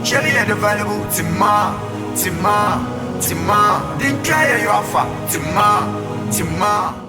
Jelly and the valuable Tima. Didn't care your offer. Tima.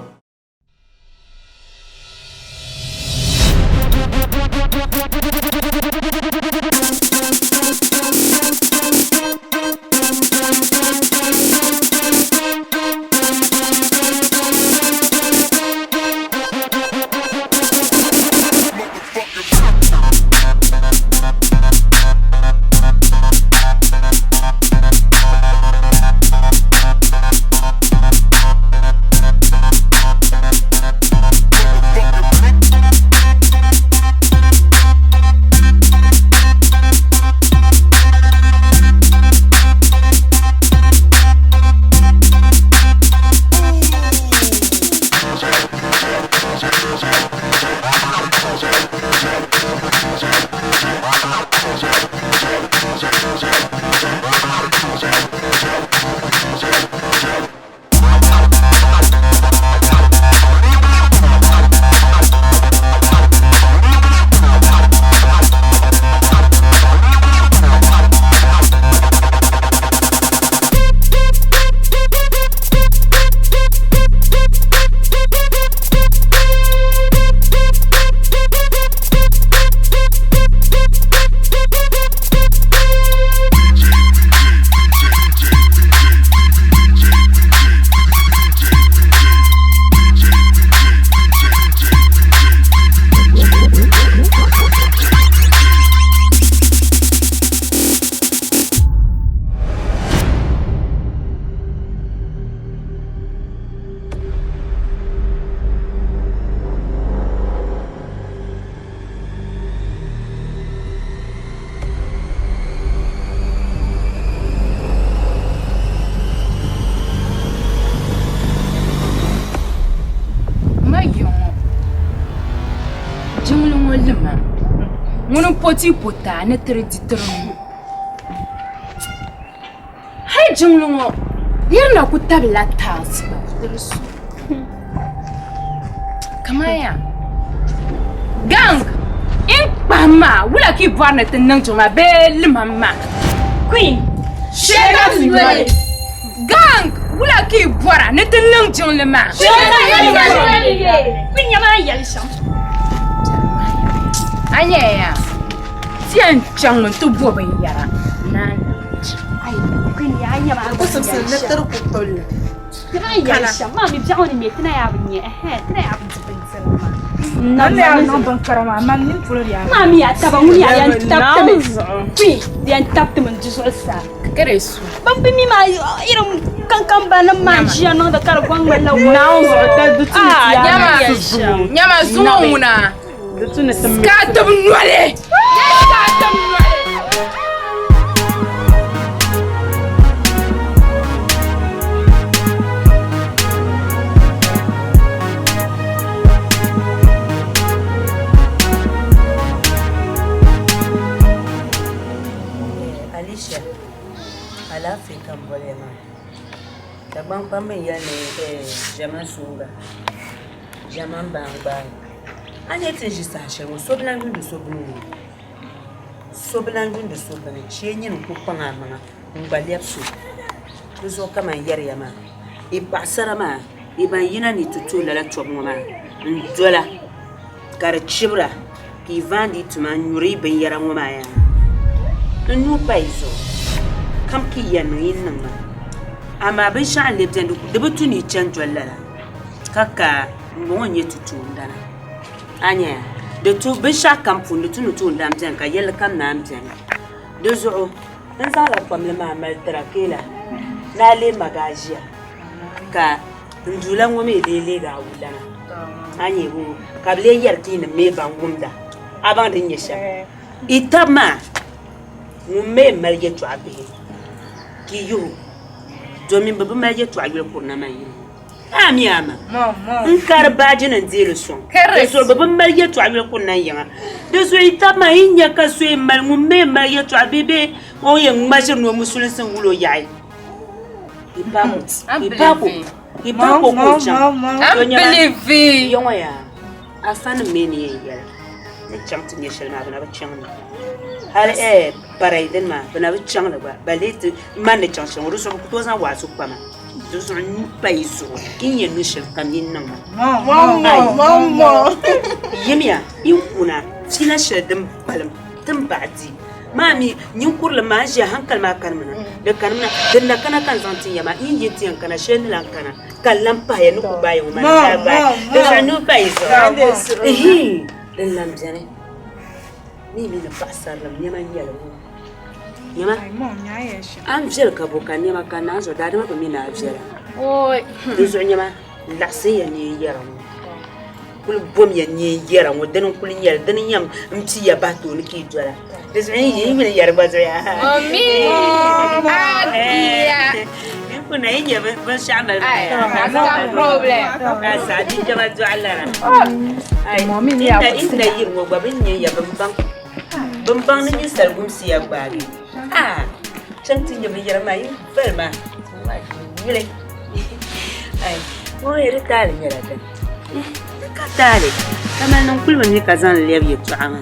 Poti pota ne traditron. Hai junglungo. Yerna kutabla tas. Kamaya. Gang. In mama, wula ki barna tenang joma bel mama. Queen. Shega zuwe. Gang. Wula ki bara ne tenang jom lema. Shega zuwe. Queen yama yalsham. Anya. Tiens, jangan tu buat bayar. Nana. Ayo, Queen ya nya ma. Aku sebesar letter putol. Kena ya sama mi jangan ni kena ya bunyi. Kena ya bunyi pensel ma. Nanti aku nampak kerana mami pulau dia. Mami ya tabang ni ya yang tap temen. Queen dia tap temen justru sa. Keresu. Bambi mi ma iram kan bana magia no da cara kwang mala. Não, tá do tudo. Nyama zumuna. Skatum nwale. Skatum nwale. Alicia, Africa mbolema. Tabang pambe yani jaman sunga. Jaman bang. Ane tejisa shengo soblangu de sobnu. Soblangu de sobnu. Chenye nkupanga manga. Ngbali apsu. Tuzo kama yari yama. Ibasara ma. Iban yina ni tutula la chobmo ma. Ndola. Kar chibra. Ki vandi tuma nyuri ben yara ngoma ya. Nnu paizo. Kam ki yanu yinna. Ama ben sha lebden de butuni chanjwala. Kaka ngonye tutundana. Anya de tu bisha kampun de tu nutu ndam jan ka yel kam nam jan de zo nza la pamle ma mal trakela na le magajia ka njula ngome le ga wulana anya bu ka ble yarki ne me bangumda aban de nyesha itama ngume marje tu abe ki yo domin babu marje tu abe ko na mai Amiama. Nkar bajin nzelo son. So baba mariya to abe ko nan yanga. De so itama hinya ka so mal ngume mariya to abebe o ye ngmaje no musulun san wulo yayi. Ipapo ko cha. Believe. Yonga ya. Afana meni yela. ne chang tin ye shel ma bana ba chang hal paraiden ma bana ba chang la ba balit man ne chang chang ru so ko zan wa su pa ma do so ni paiso in ye ni shel kan yin nan ma mama yemia in kuna tina shel dum balam tun ba'di mami nyin kurla ma je hankal ma kan mana da kan mana dan na kana kan zantin yama in yi tiyan kana shen lan kana kallan pa ya nuku bayo ma da ba da sanu paiso dan lam jane ni na pasar lam yama yalo yama mama nya shi am jel ka bokan yama kana zo da ma mi na jela Oi. do zo yama la se ya ni yara kul bom ya ni yara mo dan kul yar dan yam mti ya bato ni ki dola des yi mi yar ba zo ya Mami. Adia. kuna yin ya ba sha'mal No problem. asa di jama zo Allah ai Mami ni ya inda yin mo babin ne ya bambang ni sargum si ya bari cantin ya biyar mai farma wile ai mo yere tale ne la ka tale kama nan kulban ne kazan lebi tu'ama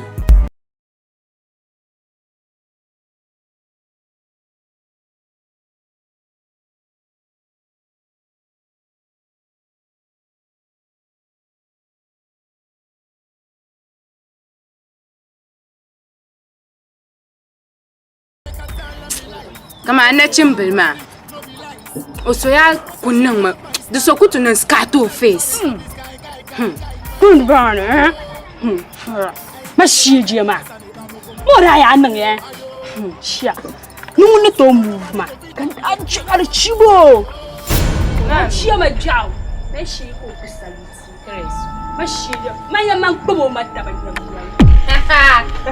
Kama na cimbil ma. O so ya kunnan ma. Da so kutu nan scato face. Kun bana. Ma shi je ma. Mo da ya nan ye. Sha. Nun ne to move ma. Kan an ci ar cibo. Na ci ma jaw. Na shi ko kusaliti. Ma shi je. Ma ya man gbo ma da ban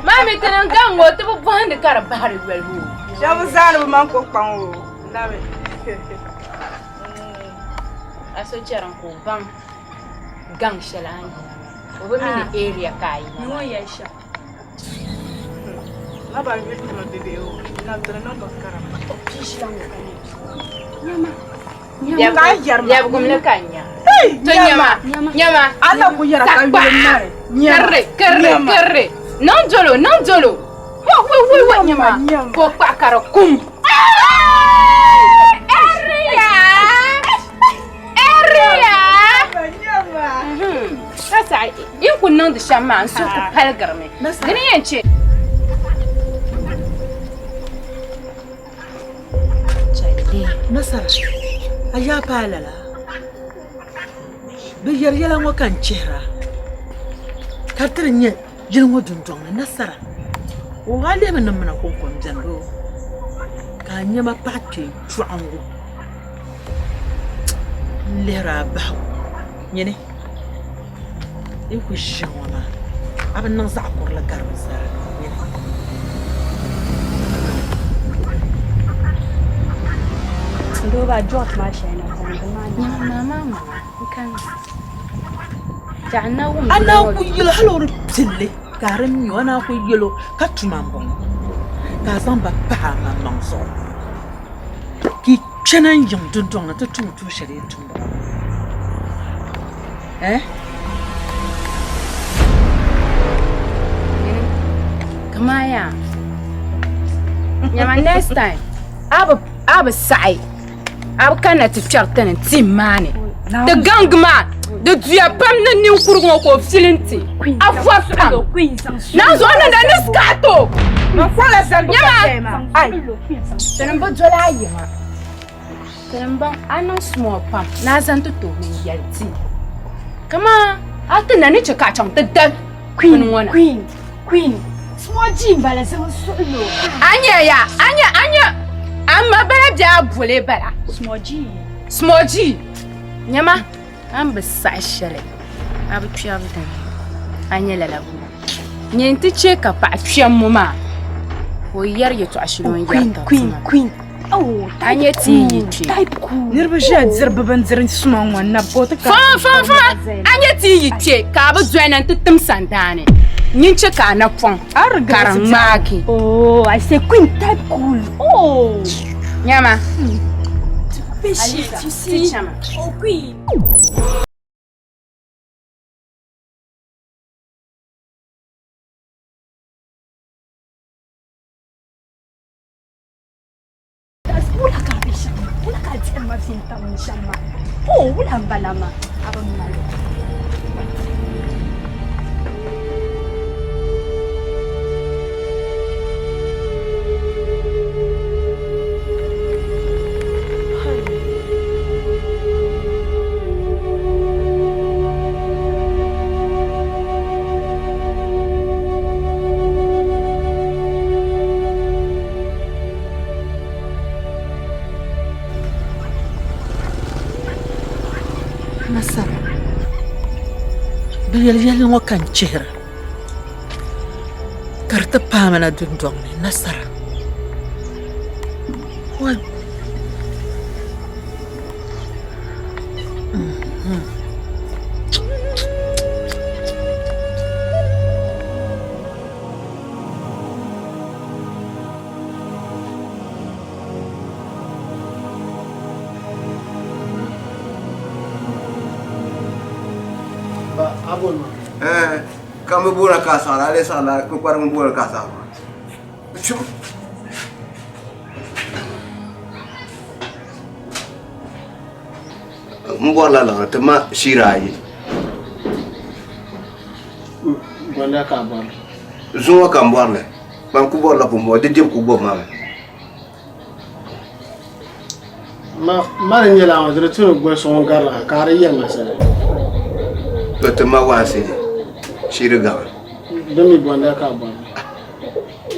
Mami tanan gango to bu bande kar bahari welbu. Shabu zanu man ko kwanwo nabe Aso jaran ko bang gang shalan. O ba mini area kai. Ni won ya sha. na ba bi ma bebe o na dra na ba karama Fish lang ka ni. Ya ka yarma ya gum na kanya. To nyama nyama. ala ku yara ka bi mare Karre. Non jolo. Wa nyama. Ko pa karo kum. Sasa in kun nan da shamma an so ku falgar me. Gani yance. Nasara aya palala bi yɛla ŋɔ kan chihira ka tiri nyɛ yili ŋɔ dundɔŋ ni nasara o ha lemi ni mina kunkom biɛni ka a nyɛma paɣa kpee chɔɣingu lihiri a bahu nyini yi ku ʒi ŋɔ maa a bi niŋ zaɣ kurili gari bi zaa nyini Ndo ba jot ma shena zanga ma. Mama kan. Jana wum. ana ku yɛlo hali pilli ka di nyɔ ana ku yɛlo ka tuma n bɔŋɔ ka a zaŋ ba paɣa a maŋmaŋ zuɣu ki kpɛna n yiŋ dundɔŋ ni ti tum tuui shɛli yi tum bɔŋɔ Kamaya. Nyama next time. Abu sai. Abu kana ti chartan timane. The gang man. The duya pam na ni kurgo ko filinti. Afwa pam. Na zo na da skato. ma kwala san Nyama. ai Tanan ba jola yima. Tanan ban anan small pam. Na zan to min yalti. Kama ata na ni chaka chang ta da. Queen. Small gym bala se solo. Anya. Amma bala ja bole bala. Small G. Nyama. Am besa shele. Abu twia budan. Anya la labu. Nyenti che ka pa twia muma. Ho yar ye to ashilon yar ta. Queen. Oh, Anya ti yi twi. type cool. nirba sha zirba ban zirin suma wannan ko ta ka Fa. Anya ti yi twi ka bu joinan tutum sandane. Nyin che ka na pon. Karan maki. Oh, I say queen type cool. Oh. Nyama. Péché, tu sais. Chama. Oh, queen. po wala balama abang malo Nasara. Biliyali ngo kan chehra. Karta pamana dundong ni Nasara. Wal. Kami bulan kasar, ada sana keluar bulan kasar. Cuk. Mbola la tema shirai. Bulan kabal. Zuma kambola. Bang ku bola pumbo, de ku bo mama. Ma ni la on retourne go son garla, kare yel masala. Tema wasi. Shiriga. Demi bulan kabal.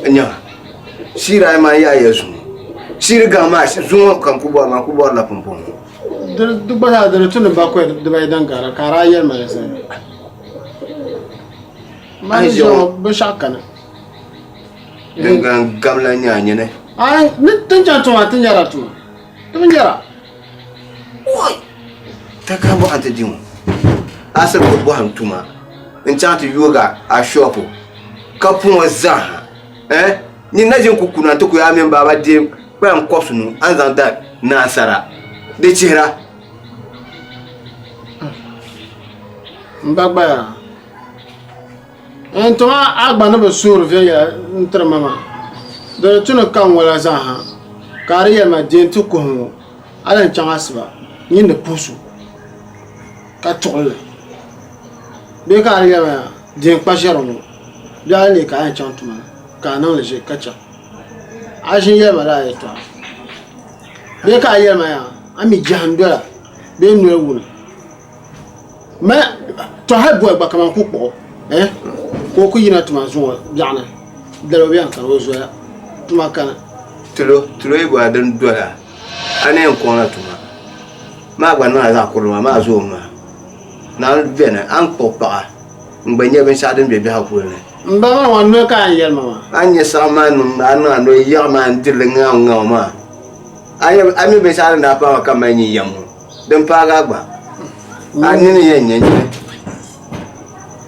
Nya. Shirai ma ya yesu. Shiriga ma zuma kan ku bo la pumbo. Du bata de retourne ba ko de bay dan gara, kara yel masala. Ma ni jo be shakana. Dengan gamla nyanya ne. Ai, ni tinja to atinjara to. Tinjara. Oi. Taka bo ante dimu. Asa ko bo hantuma. Enchanti yoga a shopo. Kapun za. Ni najin kukuna to ko ya men baba de ban kosunu anzanda nasara. De chira. Mbagba. Entoma agba no be sur via ntra mama. De tu no kan wala za ha. Kariya ma de tu ko ala changa sba. Ni ne pusu. Ka tole. Be kariya ma de pajero no. Ya ni ka en chantuma. Ka non le je kacha. Ajin ye mara eto. Be kariya ma ya. Ami jahandola. Be nu ewu. Ma to ha bo gba kaman ku po. Ko ku yina tuma zuwa jana dalo biyan kan wo zoya tuma kana Tulo ibo adan dola. Ane ko na tuma. Ma gba na za ko ma zo ma. Na bena an ko pa. Mbanye ben sa den be ha ko ne. Mba ma wan no ka yel mama. Anye sa man na no ya man dilenga ma. Aye ami be sa da pa ka manyi yamu. Den pa ga gba. Ani ne yenye.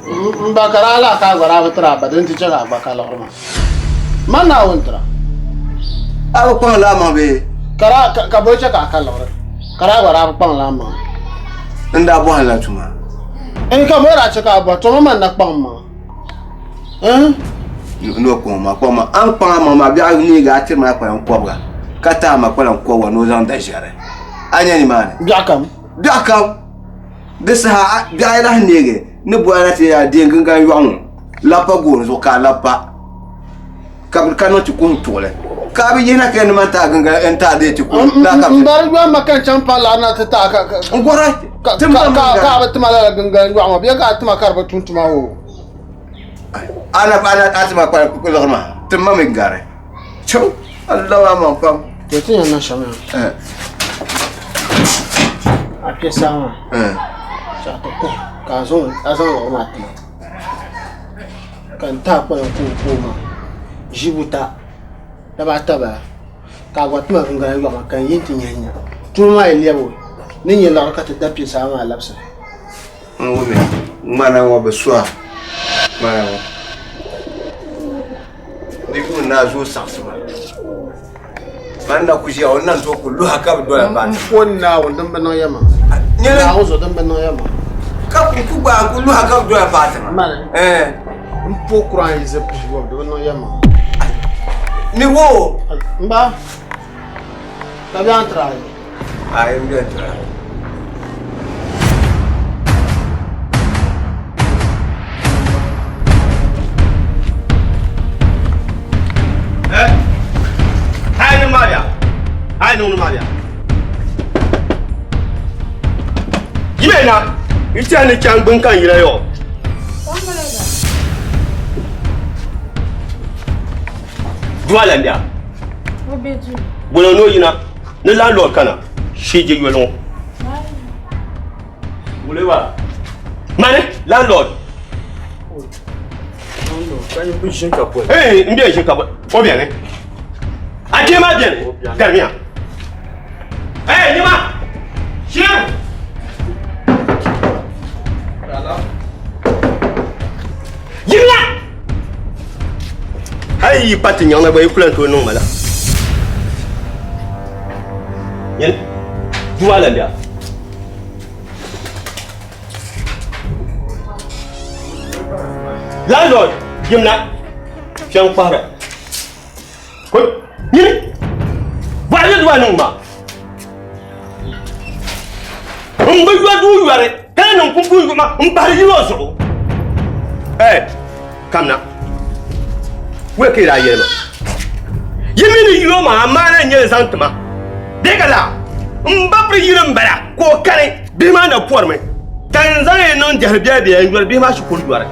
Mbakara la ka gwara batra badin ti jaga bakala horma manna wontra Aba kwa la ma be. kara ka bocha ka kala hor kara gwara pa la ma Nda bo hala tuma. en ka mora cha ka bo to man na pa ma No ko ma an pa ma bi a ni ga ti ma pa ko bra. Kata ma ko ko wa no zan da jare. Anya ni ma. biakam Desa bi a la nege. Ne boara te ya de ngan yuan lapa go zo ka lapa kabul kanu ti kun tole ka bi yina ken man ta ganga enta de ti kun da ka mbar gwa makan champa la na ta ka ngora ka ba tuma la ganga yuan bi ka tuma karba tuntuma o ana atma kwa ko lorma tuma me ngare chou Allah wa man pam to tin na shama ake sama cha to ko ka zo azan lo ma ti kan ta ko ko ma jibuta da ba ta ba ka gwa tuma ganga yuan kan yin tin yanya tuma ilebo ni yin la ka ta dapi sama lapsa ngome mana wa beswa mana ni ku na zo saksuma banda ku ji wannan to kullu haka do ya ba wonna wondan bana yama nyere na zo dan bana yama ka ku ba kullu haka do ya ba ta mpo kura yize piwo do bana yama ni wo mba ta bi antra ai mbe tra Yena, it's an Chang Bunkan Yellow. Dwalandia. Well, no, you know, the landlord canna. She did you alone. Whatever. Money, landlord. Hey, India, she covered. Obiane. I came again. Tell me. Hey, Nima. Share. Yima. Hey, patting on the way, plan to no matter. Yen, Dualandia. Landlord, give not. Young father. Good. Yen. Why did one ma? You are it. Can you put my you also? Hey, come now. Where can I hear? You mean you are my man and your son? Degala, Mbapri Yumbara, go carry, demand a poor man. Tanzania non Jarbia, you will be much good work.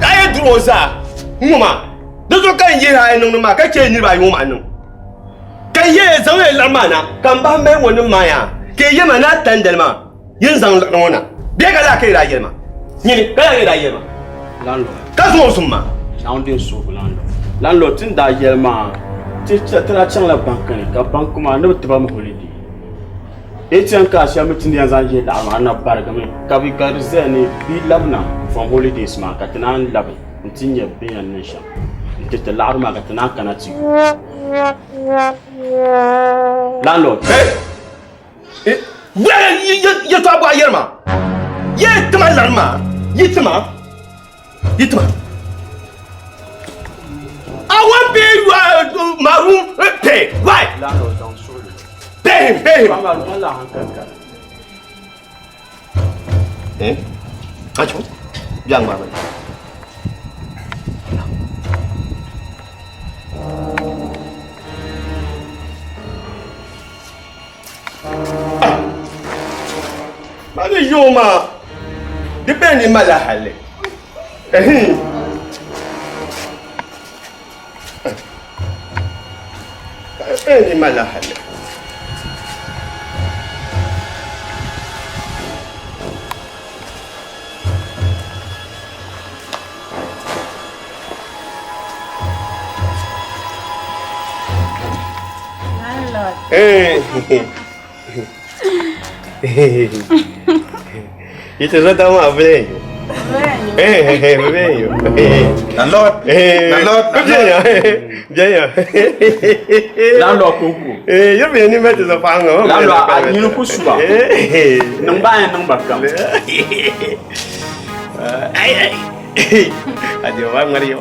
I do Oza, Muma. Those who can hear I know my catching by woman. Can hear some Lamana, come back when Maya, Kayamana Tandelma, Yenzan Lona, Degala Kayama. Yin Kayama. Landlord. Kazosuma. Sounding so landlord. Landlord in that Yelma. Teacher Trachang la Bankan, Kapankuma, no Tram holiday. Etian Kashamutin Yazan Amana Bargami, Kavikarizani, be Labna from holidays, Markatanan Labi, Utinia Bay and Nation. It the Larma Gatanakanati. Landlord, hey! Where you talk about Yerma? Yet, my Larma, Yitma. I want pay you my room. Pay. Why? Landlord, don't show you. Pay him. Eh? Acho? Young man. Mani Yoma. Depending Malahale. Any Malahale. Itu sudah tahu apa venho. Venho. Landlord. Jaya. Landlord kuku. Eu venho meter essa panga. Landlord, a gente não costuma. Não vai, não bacana. Ai. Adeus, vai Maria.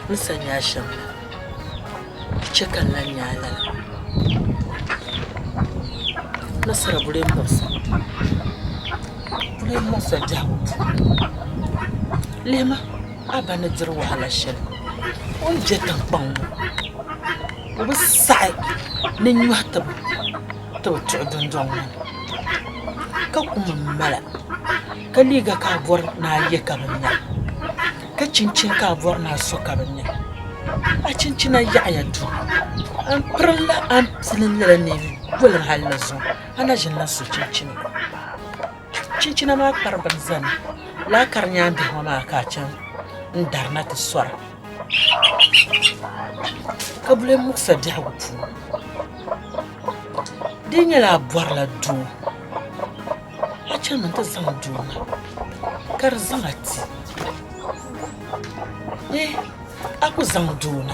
Nsanya sham. Chicken la nyala. Nasara bule mosa. Bule mosa jabu. Lema abana jir wahala shel. On jetan pang. Obu sai ne nyuata. To tudun dong. Ka kuma mala. Ka liga ka bor na yekamnya. Ka cincin ka bor na so kabanya a cincina ya tu an pralla an silin la ne bulan halin zo ana jin la su cincina ma karban zan la karnya da ma ka can ndarna ta sora kabule muksa da wutu dinya la bor la du a can mun ta zan du kar zanati aku zang duna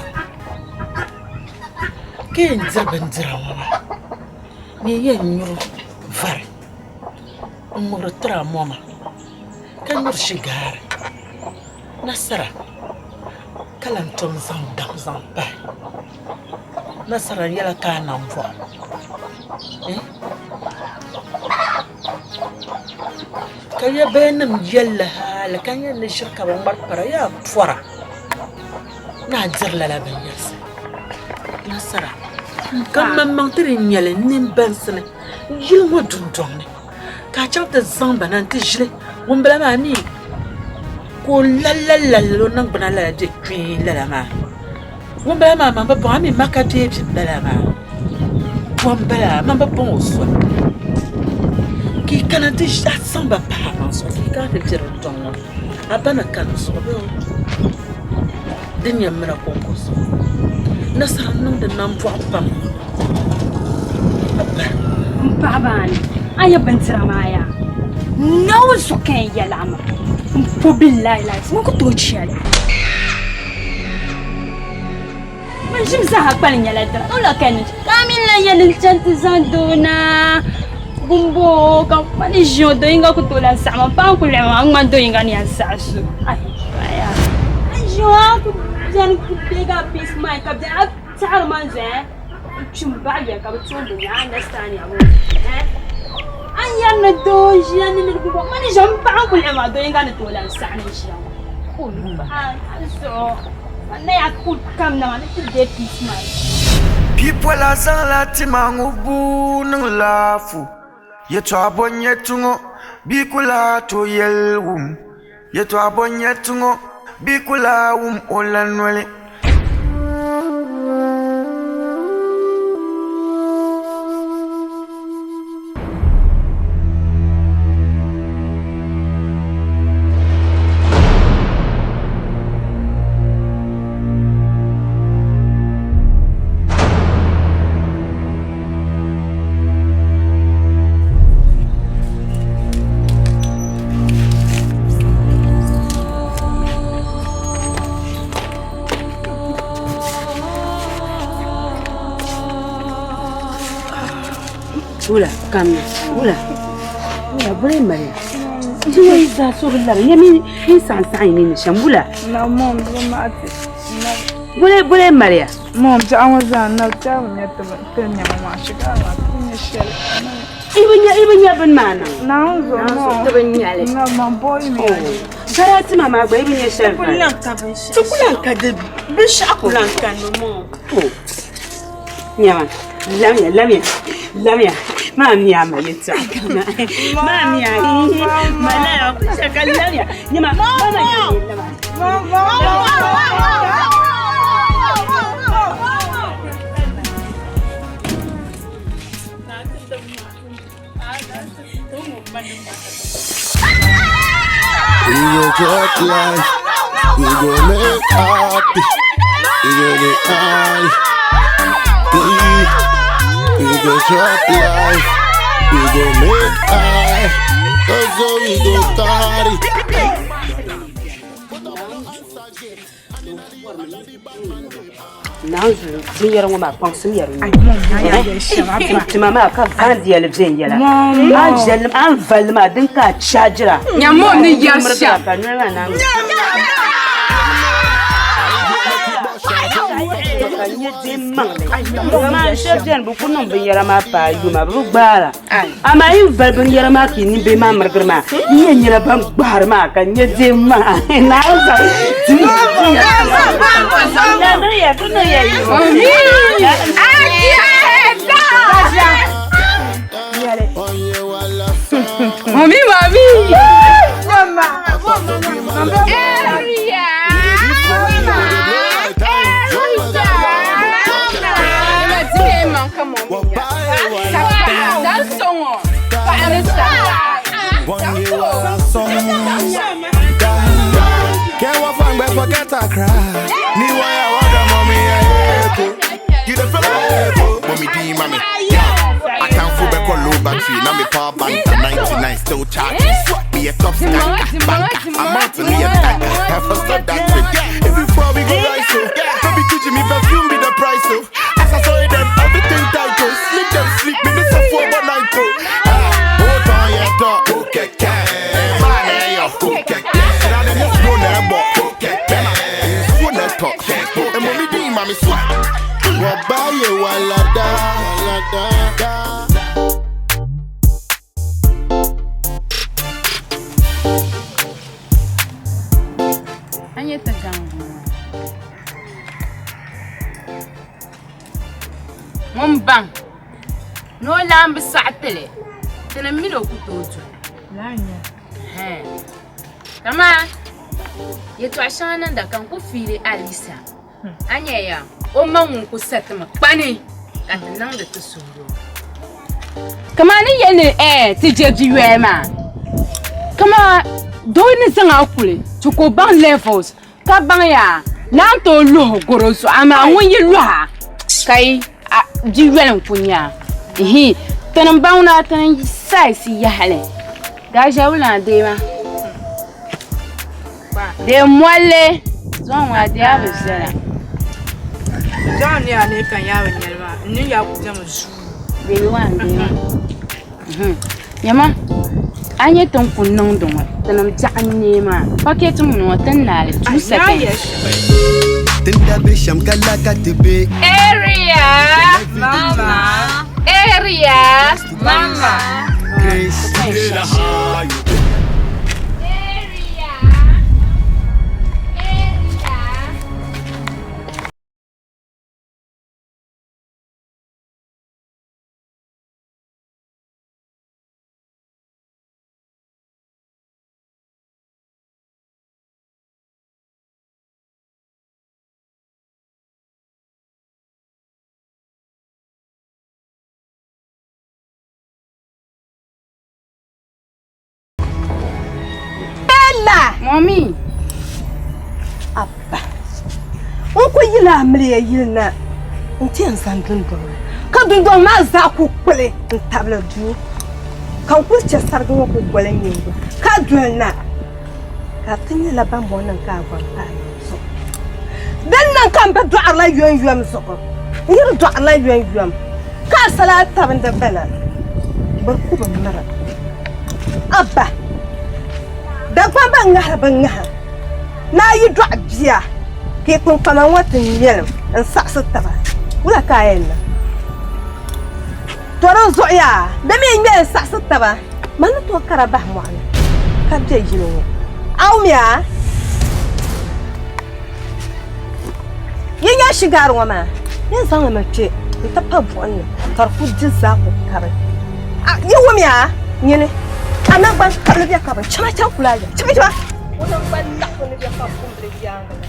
Ken Zabandra, me yen you very. Umurtra mama. Can you shigar? Nasara. Kalanton Zam Pai. Nasara Yala Kanam for. Can you benum yella? Can you shaka Marparaya Fora? Nadzerla Benyas. Nasara. Come mountain yelling, Nim Benson. You want to drown me. Catch out the Zamban and Tishly, Wumblani. Go la no banana de tree, Lama. Wumbama, Mamma Bommy, Macadabs, Belama. Wumbella, Mamma Bones. He cannot dish that samba palms, he can't get a tongue. A banner can so well. Then your miracles. Nasa know the number of Babani, I have been Ramaya. No, so can Yalama. Probably lies, what could do Shelly? When she was happening, a letter, no look at it. Come in, Layan Chantizandona. Bumbo, company show doing a Kutula Sama Pankula, doing any assassin. I could take a piece, my cup, the Salman's there. Chumbaga, come to understand your I am not doing anything. What is your Pankula doing on the Tula Sanish? So, and they could come now and get this much. People are Salatimang Boo Lafu. Yet abon yetungo bikula to yelwum. Yet abon yetungo bikula olanwele. Ula, come Ula. Ula, blame Maria. Do is that so lovely? I mean, he's signing Shambula. No, Mom, dramatic. Blame Maria. Mom, I was not telling me to tell me Mamma Chicago. Even your man. Now, no, my boy, Sarati Mamma, baby, yourself. Tukulanka de Bishakulanka no more. Yaman, Lamia. Mamma, my little. Mamma, We go talk life, we go make happy, we go make high. We go talk life, we go make high. So we go carry. Now, you're on my consum. Mamma, can't find the elevator. I'm Valma, didn't catch Shadra. Yamon, yes, Man, chef General, couldn't be Yaramapa, you my Rubara. Am I in Verbin Yaramaki, in the Mamma Grama? You and Yarabam Barmak, and yet the man. Mommy, that's so on. Can't forget I cry. You the mommy D mommy. I can't fool back on low battery. Now me power bank 99 still charging. Be a top banker. I'm out to me attack. Have to stop that trip. If before we go right so, baby teaching me perfume be the price so. As I saw it then ye walada, walada. Anya tagang. Mumbang. No lamb satele. Tena milo kutojo. Lanya. He. Kama yetu ashana ndakan ku fili Alisa. Anya ya o mangu ku setma pani. Katanang de tusuro. Kama ni yene ti jeji wema. Kama do ni zanga akule to ko ban levels ka ban ya nan to lo goroso ama won yi lo ha kai ji welen kunya tanan bauna tanan size ya hale ga jawla de ma de molle zon wa de abisera John ya ne kan ya wanyelma ni ya ku jama zu de wan de yama anye ton kunnon don tanam ja'anni ma paket mun watan na 2 seconds tinda bisham kala katibe area mama area mama grace Mommy. Abba. Unko yila amliya yilna. Unti san dundon. Ka dundon ma za ku kule ntabla du. Kan ku ce sargo ku golen yingo. Ka duelna. Ka tinni la bambo nan ka gwan pa. So. Dan nan kan ba du'a la yom so ko. Yir du'a la yom. Ka salata banda bana. Barku ban mara. Abba. Da baba ngahar ban ngahar na yi du'a biya ke kun kama watan yelim in saksu taba wala kayan na toro zoya da me ngel saksu taba man to karaba mu ana ka je jino awmiya yin ya shigar wa ma yin san ma ce ta fa wannan tarfu jizza ku kare yi wa miya yene ana ban kabla biya kaban chama cha kula ya chama wannan ban da ko ne biya ka kumbre biya ngala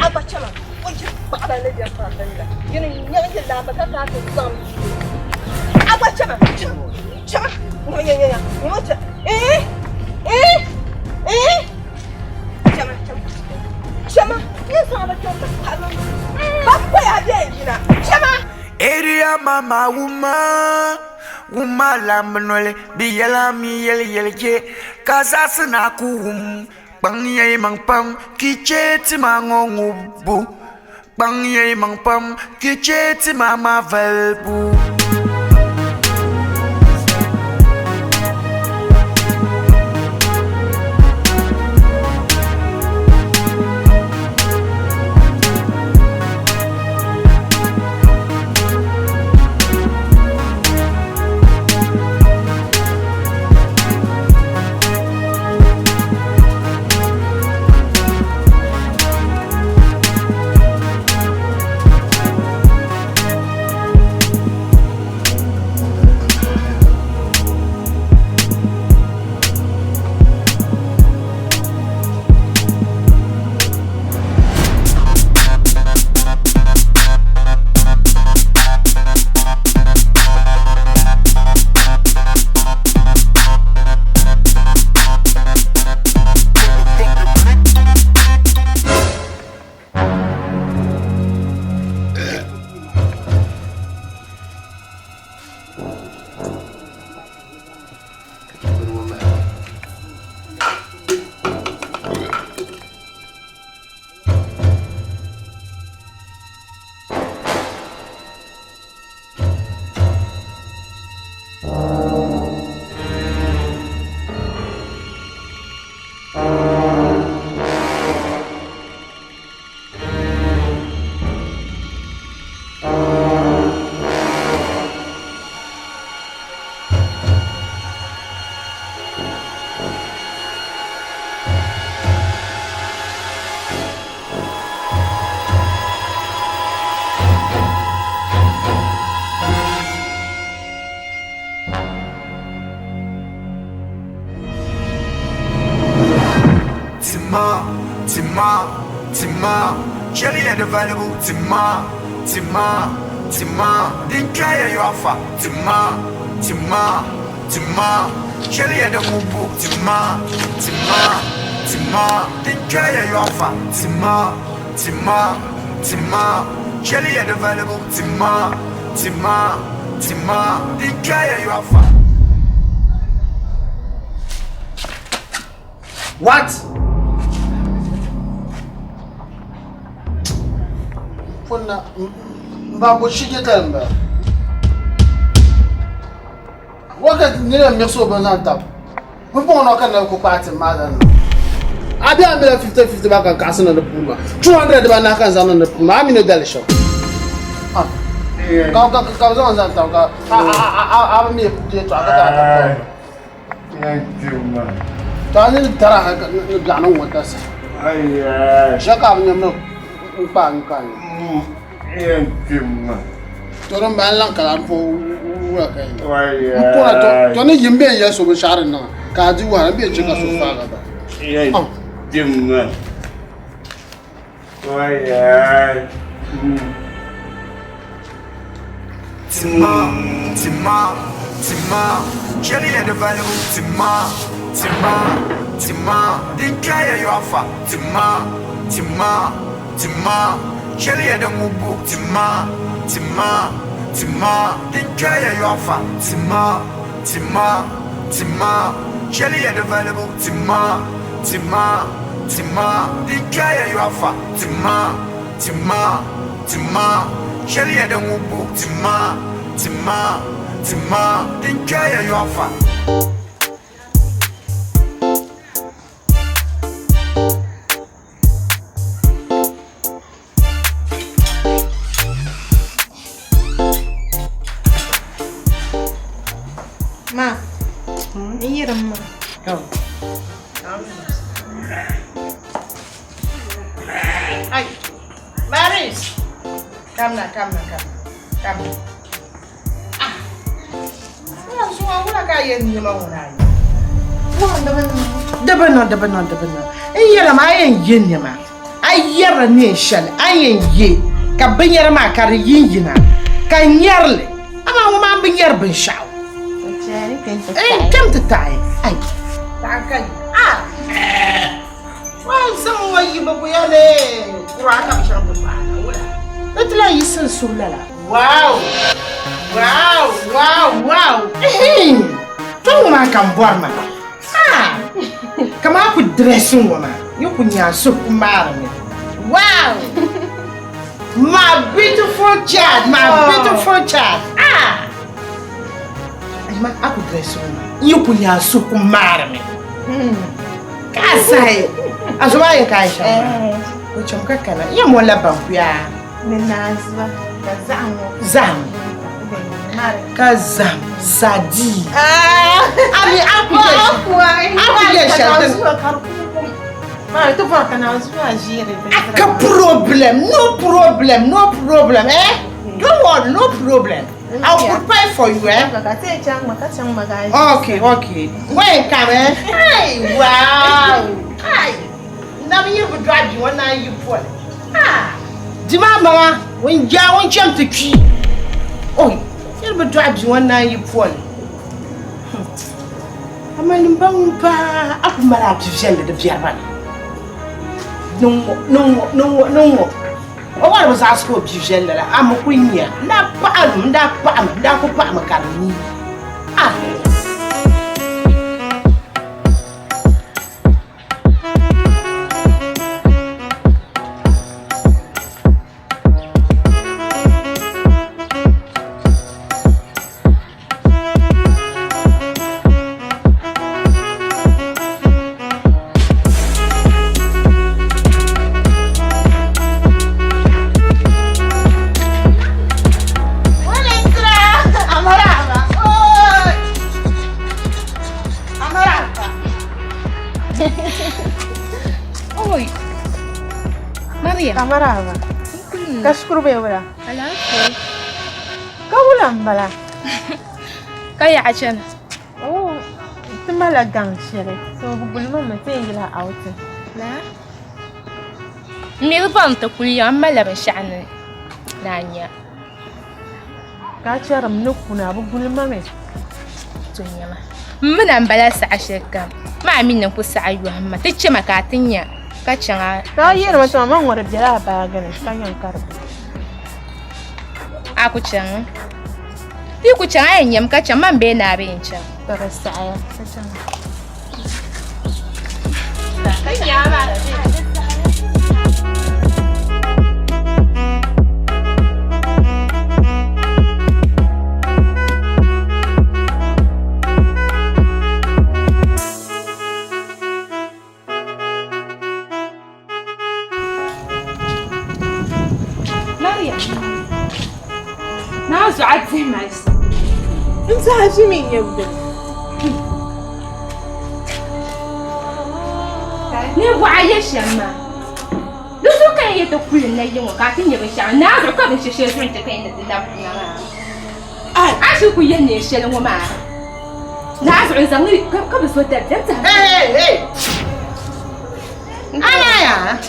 aba chama oje ba ba ne biya ka banga yana nyanya la ba ka ta zam aba chama mo ya mo cha chama ni sa ba cha ba ko ya je ina chama area mama Wuma lamnole bi yala mi yel je kaza na ku bang ye mang pam ki che ti ma ngongu bu bang ye mang pam ki che ti ma velbu Tima, Jelly and the valuable Tima, didn't try your offer. Tima, Jelly and the Mubu, Tima, didn't try your offer. Tima, Jelly and the valuable Tima, didn't try your offer. What? Puna mbabu shige tamba. Waka nile mexo banzan tap. Bupo no kan ko party madan. Abi amela 50-50 baka kasana na puma. 200 bana kan zana na puma. Ami no dal show. Ah. Ka zan tap ka. Mi puti to aka ta. Tani tara ga no wata sa. Ai. Shaka nyamno. Pa kan. Toron ban lan kala fo wa kai. Wai. To ni yimbe ya so be sharin na. Ka ji wa be je ka so fa ga ba. Jimma. Wai. Tima, Jelly and the valuable Tima, didn't try your offer. Tima, Jelly and the Mubu, Tima, didn't try your offer. Tima, Jelly and the valuable Tima, didn't try your offer. Tima, Jelly and the Mubu, Tima, didn't try your offer. Ma, ini ramah. Ay, Maris, come na. Ah, semua orang kaya ni orang lain. Daban. Iya ramah ayam yen ya ma. Ayam ni shal, ayam ye. Kabenyar ma kari yin na. Kanyarle, ama uma benyar ben shau. Come to time. Ay, takkan. Ah. Well, someone you but we are there. Kurang macam mana? Wala. Itulah isu sulala. Wow. Tunggu makan buat mana? Ah. Kamu aku dressing mana? You punya sup kemarin. Wow. My beautiful child. Ah. Mas aku dress uma. Eu punya suku marme. Kasai. Azuma yang kaisha. O chomka kana. Ya mola bampia. Menazwa. Zam. Kazam. Sadi. Ami aku ya shalden. Ma, tu fala kana azuma agire. Aka problem. No problem. Don't worry, no problem. I'll prepare for you, eh? Okay. When come, eh? Hey, wow. Hi. Now you will drive you, and now you pull. Ah. Mama, when you jump to key. Oh, you will drive you, and now you pull. I'm in Bumpa. Aku marah tu sendiri the Japan. No. Oh, I was asked for you, I'm a queen here. Not palm, Macaroni. Ah. Oi. Maria. Kamarava. Kashkuru bewala. Alafu. Kawulan bala. Kaya عشان. Oh, tumala gang shere. So bubulma matengila out. لا. mi ban ta kuli amma la ban sha'ani nanya ka charam no kuna bu gulma me to nyama muna bala sa asheka ma min nan ku sa ayu amma tace makatinya ka canga ka yera mata man wara jara ba ganin kan yan karbu a ku canga ti ku canga yanyam ka canga man be na be incha ba sa aya ta canga kan yama نازو عاد زي ما يصير انت عارفه مين يبدا ليه وعايش يا ما لو سو كان يتكل النيم وقاعدين يبشع نازو كان شيء انت كاين تدافع عاشو كيني الشل وما نازو عزمي قبل سوت انت ايه انا يا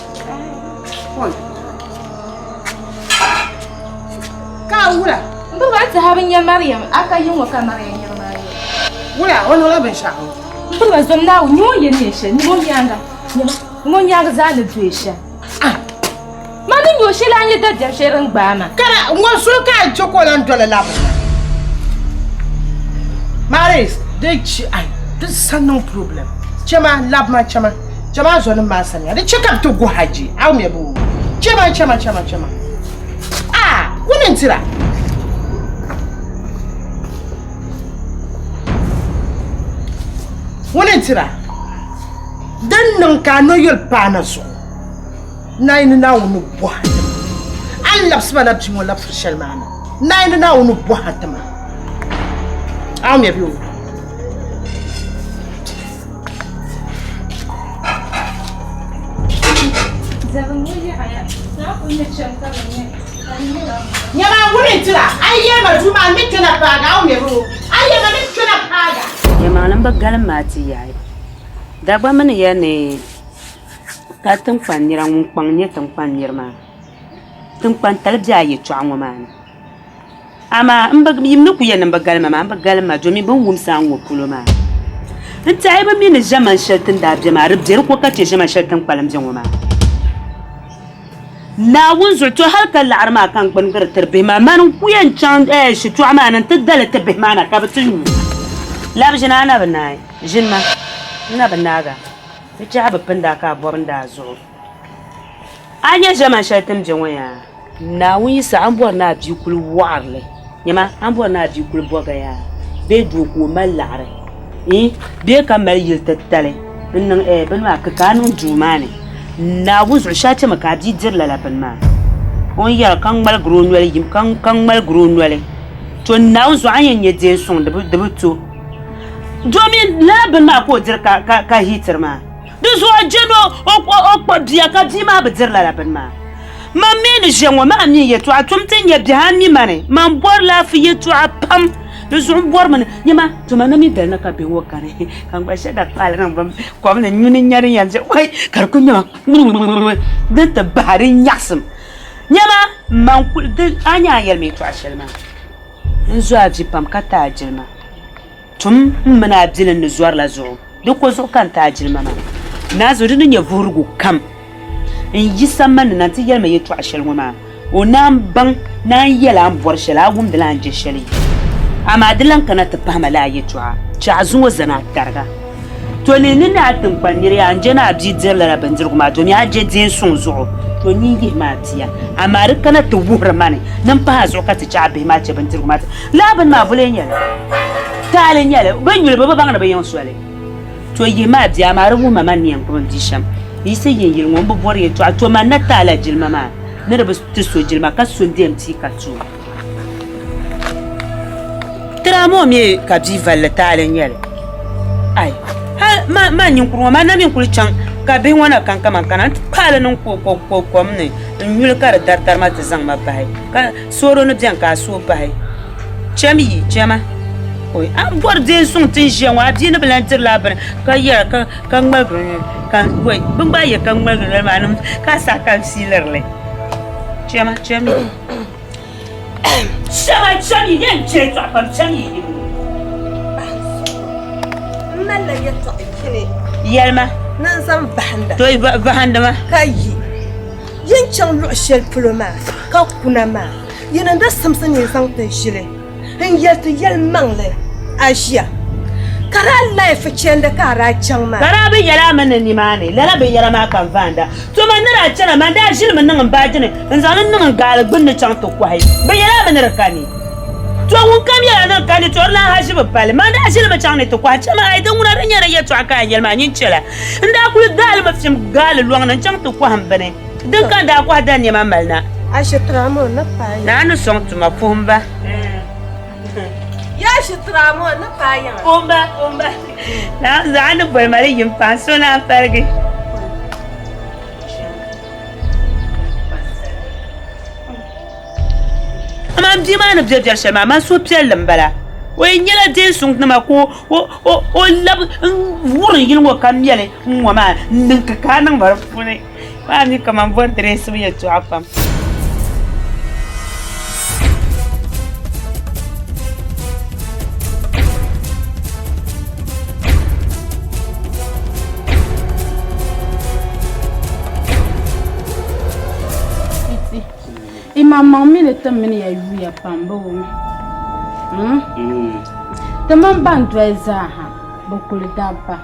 كاولا بغيت هابن يا مريم اكا يوم وكان مريم يا مريم ولا ولا بن شاو بغيت زمنا ونيو ينيش نيو يانغا نيو يانغا زال دويشه ما نيو شي لا ني دد شيرن باما كلا وسو كان chocolate dola la Maris deci ai this no problem chama lab ma chama zo ni ma sanya de check up to go haji aw me bu chama women tira dan nan ka no yul pana so nine na wonu bo an laps ma labti mo laps shel mana nine na wonu bo hatama aw me bi Nyama women tira aye ma duma mitena paga aw me bi aye ma mitena paga Yama nan ba galan mati yayi da ba mana ya ne ka tun fanira mun kpang tun fanir ma tun kpan talja ye twa ma ama in ba yim nu ku ya nan ba galma domin ban wumsa an wokulo ma in ta yi ba mi ne jaman shaltin da bi ma rubjer ko kace jaman shaltin kwalam jan ma na wun zulto halkan la'ar ma kan bangar tarbe ma man ku yan can shi twa ma nan tadala tabbe ma na ka batun labjina na banai jinma ina banaga ta haba panda ka borin da zo anya jama shatim jinwaya na wi sa an bor na bi kul warle nyama an bor na bi kul boga ya be do ko malare be kamal yil tattale nan ban ma ka kanun jumane na wuzu shati maka bi dirla la ban ma on yar kan mal gronwele yim kan mal gronwele to na wuzu anyen ye de son da buto domin labin ma ko dirka ka hitir ma duzo ajeno okwa biya ka di ma bidir la labin ma me ni jenwa ma mi ye to atumtin ye bi ha mi mane man bor la fi ye to apam duzo bor man nyama to man mi dal na ka be wo kare kan ba sheda kala nan bam ko na nyuni nyari yanzu wai kar ku nyama da ta bari nyasum nyama man ku anya yel mi to ashelma nzo aji pam ka ta ajilma tum muna abdilin zuwar la zo duk wasu kan ta ajilma na zo din ya vurgu kam in yi samman nan ti yelma yeto ashelma ma o nan ban nan yela an bor shela gum da lan je sheli amma dilan kana ta fama la yeto cha zuwa zana targa to ne ni na tin kwanire an je na abdi dirla la bandir kuma to mi aje din sun zo to ni ge ma tiya amma rikana ta wura mane nan fa zo ka ta cha be ma ce bandir kuma laban ma bulen yela talen yale ban yule baba bangana bayan suale to yi ma biya ma rubu mama ni an kuma disham yi sai yin yin won bobor ye to ma na tala jilma ma ne da basu so jilma ka so dem ti ka to tramo me ka bi valle talen yale ai ha ma nyin kurwa ma na min kulchan ka bi wana kan kama kana pala nan ko ne nyule ka dar ma ta zang ma bai ka soro no bian ka so bai chema oi an bor din sun tin je wa bi ne blantir la ban ka ya ka ngma kan boy bun ba ya kan magana manum ka saka silarle chama chami yan ce ta fam chami nan la ya ta kine yalma nan san bahanda to bahanda ma kai yin can lo shel ploma ka kuna ma yana da samsan yin san ta shile in yalta yalman le ashiya kara life cende kara changma kara be yara man ni mane lara be yara ma kan vanda to man na chana man da shil man nan ba jine nzanan nan gal gun na chang to kwai be yara man rakani to won kam yara nan kani to la hashi be pale man da shil ma chang ne to kwa chama ai dan wuna ran yara ya to aka yel ma nyin chela nda ku gal ma fim gal luang nan chang to kwa hambane dan kan da kwa da ne ma malna ashitra mo na pa na no song to ma fumba ya shitra mo na payan umba na zanu bar mare yin paso na farge amma bi ma na biyar shama ma so piyar lambala wai nyala de sung na ma ko o lab wurin yin wa kan yale wa ma nin ka kanan bar fune ba ni kaman bon dress ya to afam Maman mine ta mine ya yuya pamba wo ta man ban do zaha ba kul dabba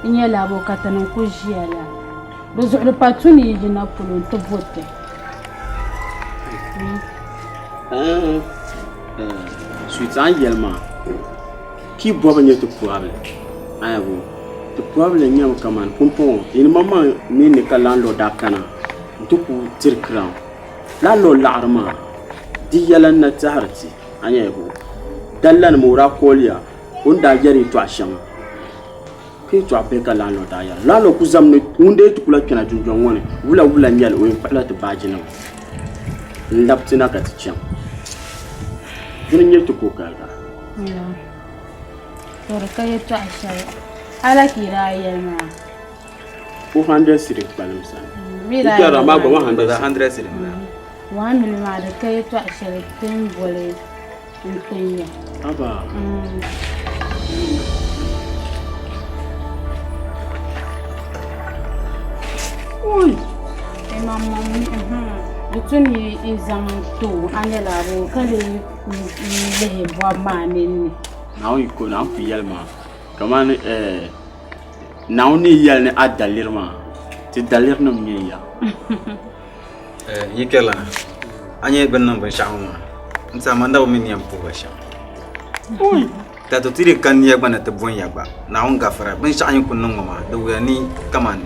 inya la bo katanan ko jiala ba zo da patuni jina pulun to bote suitan yelma ki boba nye to puable ayabo to puable nyam kaman pompon in mama ni ne kalando dakana to ku tirkran la lo la'arma di yalan na taharti anyebo dallan mura koliya unda yari to asham ke to apeka la lo daya la lo ku zamne unde to kula kina junjon woni wula nyal o fala to bajina ndaptina ka ticham dun nye to kokaga to rakaye to ashaya ala kirayema 400 sirik balimsa mira ikara magwa 100 sirik One million ma da kai to a shirkin bole in Kenya. Aba. Ui. E mamma mia. Butuni izam to anela ro kale le bo manin. Now you ko na fi yalma. Kaman now ni yal ne adalirma. Ti dalir nam ni ya. Yikela anye ben nan ban sha'uma nta manda o min yam puba sha ta to tiri kan ya bana ta bon ya ba na on gafara ben sha'an kun nan ma da wuya ni kaman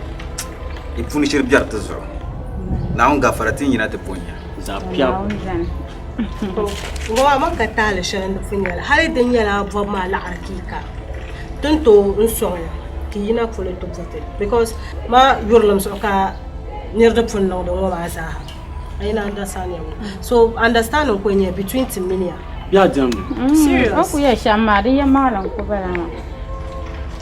ifuni shir biyar ta zo na on gafara tin yana ta bon ya za piya ngwa man ka tala shan da funyala har dan yala bo ma la arkika tunto unsoya ki yina fule to zate because ma yurlam so ka nirda funno do ma za I understand you. So understand when between Timinia. Yeah, jam. Serious. Oh yeah, Shamari, ya malang ko ba lang.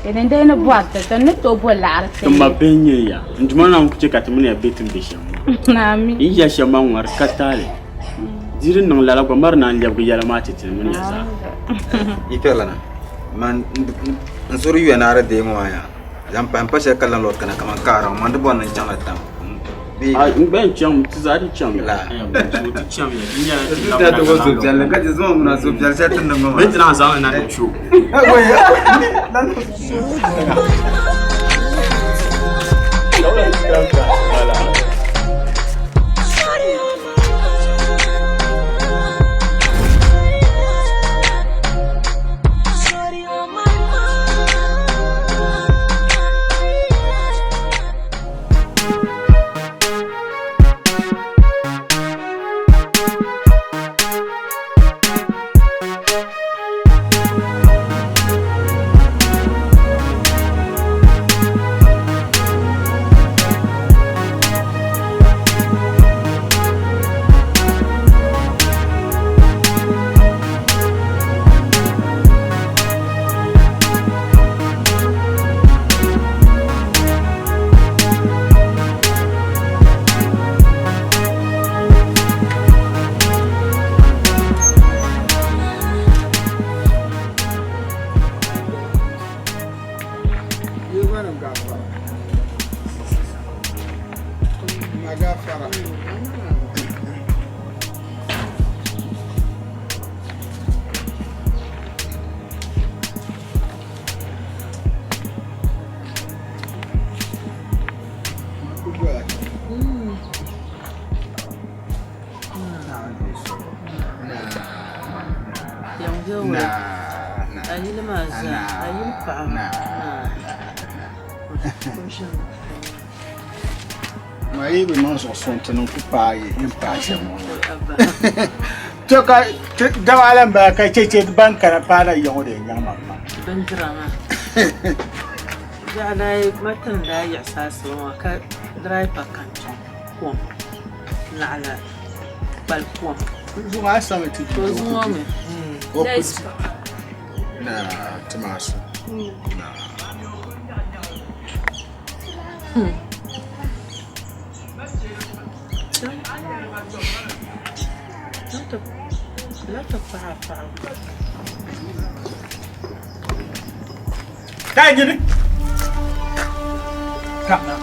And then a boat that a little boy lark. Ma benye ya. Ndumana mkucheka Timinia betin bisham. Nami. Iya shamang war katale. Jirin nang lala ko mar nan jabu yala mati Timinia za. Ikela na. Man nsuri yu na ara de mo ya. Jam pampa se kala lot kana kama kara man de bon nan chama tam. Ah, ben cham tizari cham la. Cham ya. Nya to go social ka jizo mun social set nan ngoma. Ben tana za na da show. ayile maza ayile pa Mai be non so son tenon ku pa ye in pa je mo. To ka da wala ba ka ce ban kana pa da yo de nyama ma. Ban drama. Ya dai matan da ya sasu ka driver kan ko na ala balkon. Zuwa sama ti. To zuwa me. Na Tomaso. Na. Kai gini. Kana.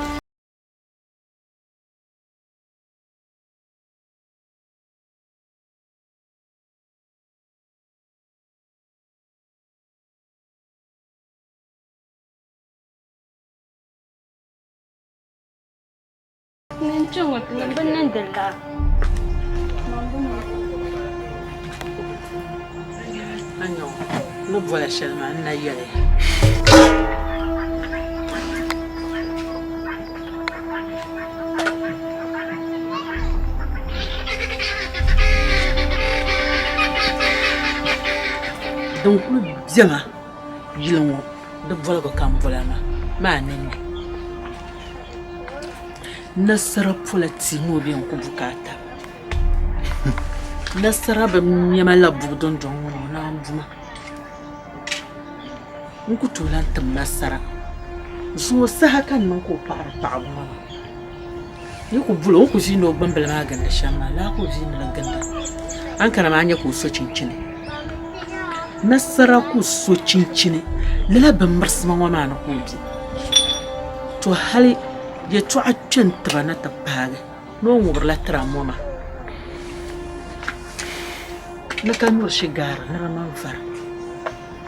Nanti waktu nampak nandela. Anyo, no vola shelma na yele. Donc le diama yilon de vola ko kam vola ma nene. Nasara polati mo bi on ko bukata. Nasara ba nyama la budon don na mbuma. Nku tolan tam nasara. Zo sa kan man ko par ma. Ni ko bulo ko zino bambal ma ganda shamma la ko zino la ganda. An kana ma anya ko so cincine. Nasara ko so cincine. Lala ban marsma wa ma na ko bi. To hali ya to a centa na ta paga. No ngobra tra moma. Na kan shigar na man far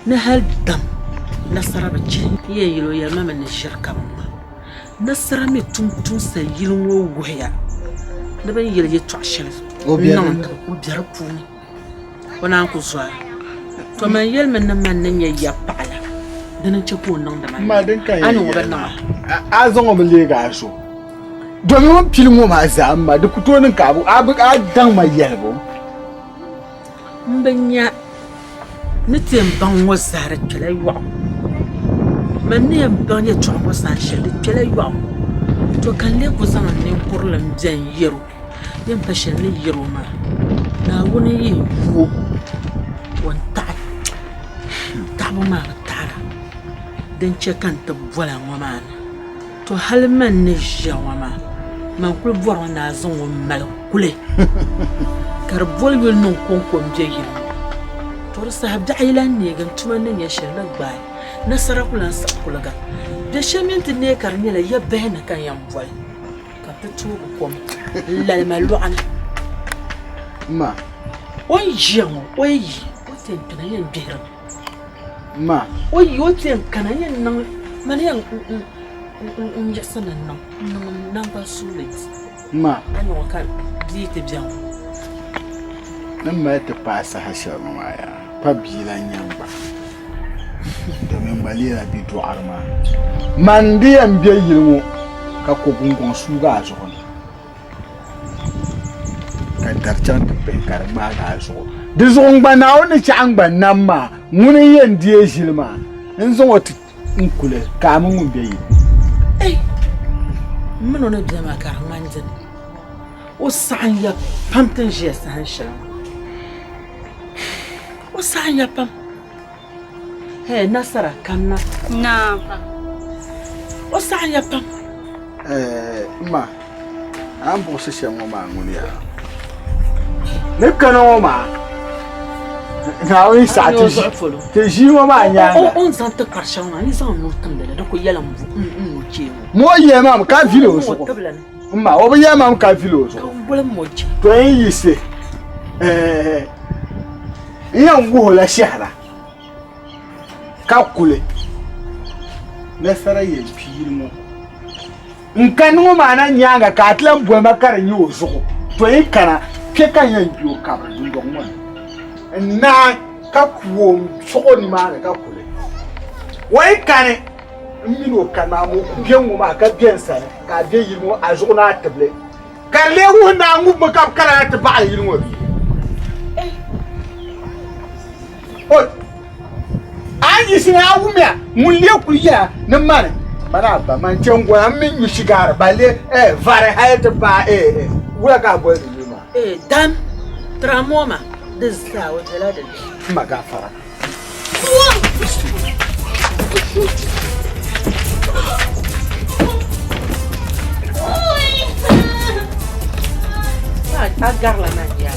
na hal dam nasara bace iya yilo ya mama ne shirka mamma nasara me tuntun sa yilwo goya da ban yilo ya to ashir nan ta ko biyar puni wana ku zuwa to man yel man nan ya pala dan ce ko nan da man ma dan kai an gobe nan a zan mu le ga so domin mun filmo ma za amma da kutonin ka abu a dan mai yelbo mbanya nitem ban wasara kele yo mane ban ya twa wasara shele kele yo to kan le ko zaman ne kurlan jan yero yan fashin ne yero ma na woni yi wo won ta bu ma tara dan ce kan ta bola ngoma to hal man ne jawa ma man kul bor na zon wo mal kule karbol yul non konkom jeyin tor sahab da ilan ne gan tumanin ya shirna bai nasara kulan sa kulaga da shaminti ne karni la ya bayna kan yan boy ka fito kom lal malu'an ma oy jamo oy oten kana yan bihra ma oy oten kana yan nan man yan ya sanan nan ba sulit ma an wakan di te bian nan ma ta fasa hashar maya fabilan yamba domin balira bi to arma man diyan biye yilmo ka ko gungun su ga zo ka darchan ta pe karma ga zo de zo ngba na woni ci an gban nan ma mun yen diye jilma in zo wati in kule ka mun biye eh mun ona biya ma ka manjin o san ya pamtan je san shan Usanya pam. Hey Nasara kanna. Na. Usanya pam. Ma. Am bo se shengo ma nguni ya. Ne kana ma. Na wi sa ti. Te ji ma nya. On sante karshan na ni san no tambele da ko yalam bu. Ke mo ye ma ka filo so. Ma o bo ye ma ka filo so. Bolen moji. To yin yise. Yan gola shahra ka kule nasara ye pirmo nkan no mana nyanga ka atlan bo makara yi ozugo to yi kana ke kan yan biyo ka ba dun don won na ka kuom sogo ni ma ka kule wai kane mino kana mo bien mo ma ka bien sare ka bien yimo azuna table ka lewu na ngu ka kala ta ba yimo bi o anyi sina awumia mulle ku ya na mare mana ba man tengo amin mi shigar bale vare hayta ba wura ka bo ni ma dam tramoma dizza wa talada magafara agar la magia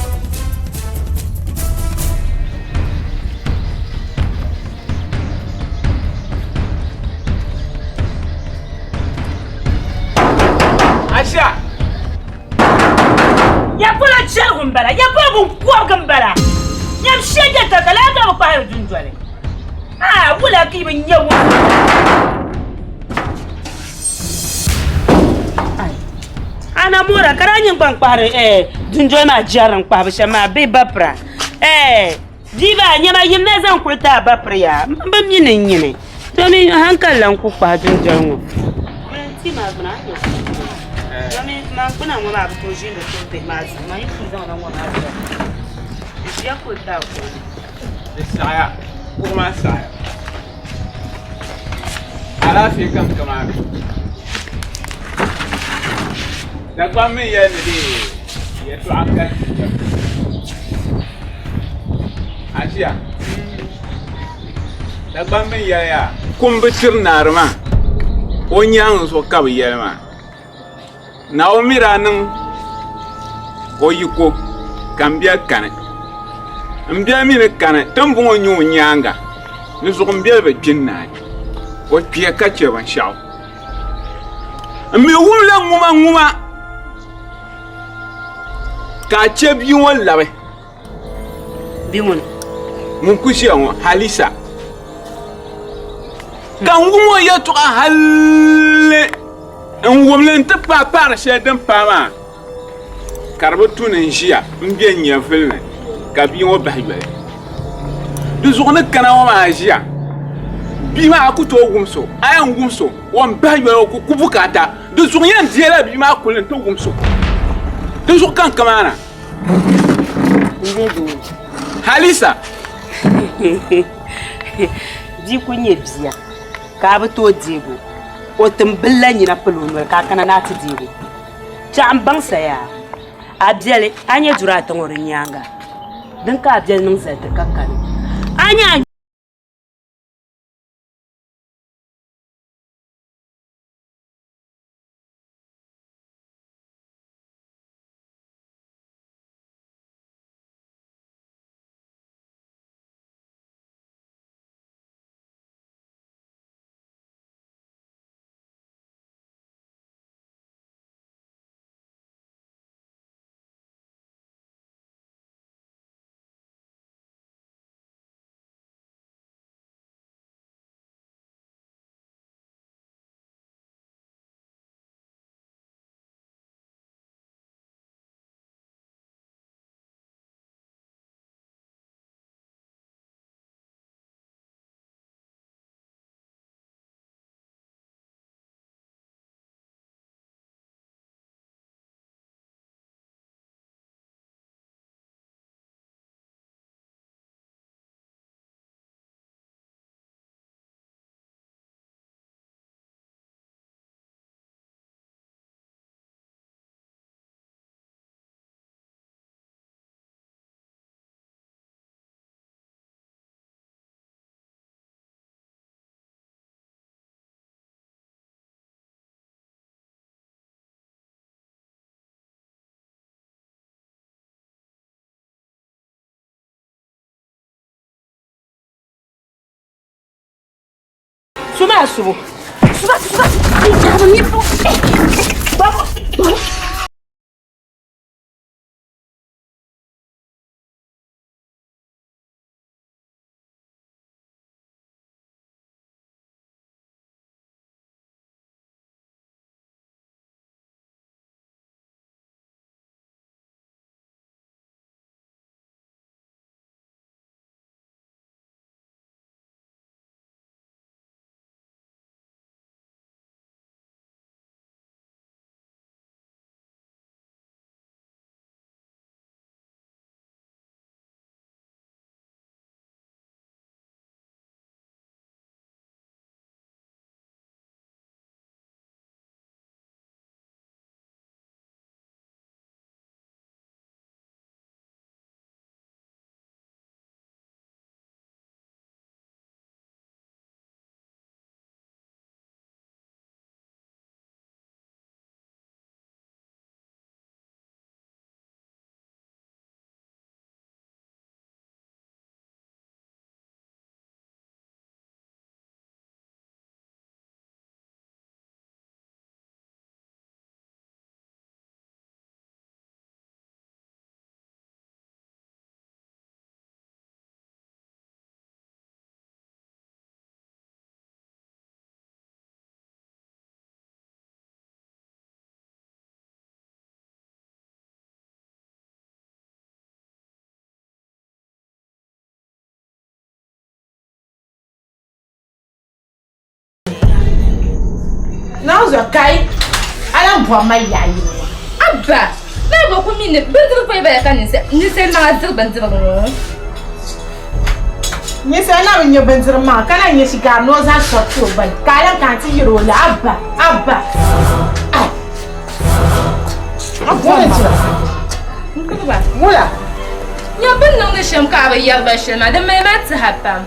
Aisha ya pula chel gumbara ya pula gumkuwa gumbara nyam shege takala ga ba ha junjwale wula ki bin yawo ana mura karanyin bankpare junjoy ma jaran kpaba shama be bapra diba nyama yimna zan kulta bapra ya ba minin yine to mi hankalan ku kpa junjoy ngo ti ma bana Jamais, je ne sais pas si je suis Naomi ranin oyiko kambia kane mbia mi ne kane tambungo nyu nyanga ni zo mbia be jinna o pie ka che ban shaw mi wumla nguma ka che bi won lawe bi won mun kushi an halisa kan ngumo ya to halle en wumlen ta pa shedan pama karbo tunin jiya mbien ya filne ka bi wo bahwe du zona kana wa ma jiya bi ma akuto gumso ayan gumso won bahwe ko kubukata du zona diela bi ma kulen to gumso du zo kan kamana halisa ji kunye biya ka ba to jego o tumbilla nyina pelunwe ka kana na ti digo cham bangsa ya abiele anya jura tongor nyanga dan ka abiele nung za ta kakkan anya Suma subo. Vamos. zo kai ala mbo mai yayi Abba na ba ku mine bidir fa ba kan ni sai ma zir ban zir no ni sai na bin ban zir ma kana yin shiga no za so to ban kala kan ti yiro la abba abba wala tira ba wala ya bin nan da sham ka ba yar ba sham da mai ma ta hapam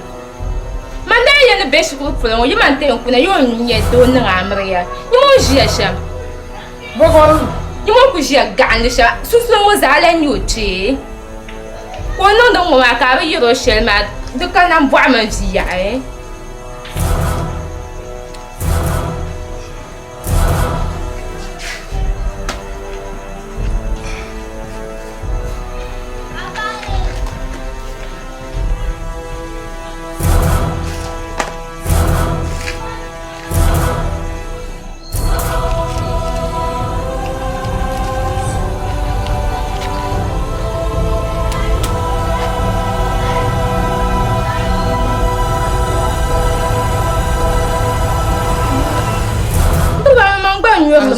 man da yana be shi ko fulan yi man ta ku na yo nye do nan amriya ni mo ji sham bogor ni mo ku ji ga an sha su su mo za la nyuti wannan da mo ma ka ba yiro sham ma duka nan bwa ma ji ya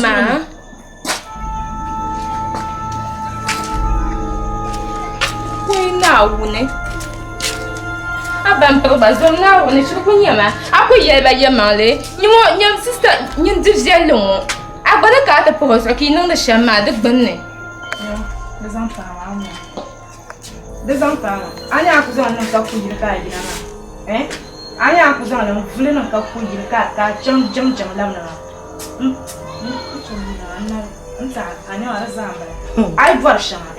ma Wai na wune Aban perba zom na wune shi ku nyama aku yelba yemale nyam sister nyin divjelo agora ka ta poso aqui não deixa mais de banne desampara anya akuzana não ka ku yirka yina anya akuzana não vule não ka ku yirka ka jam lamna Nta anya wala zamba ai bor shama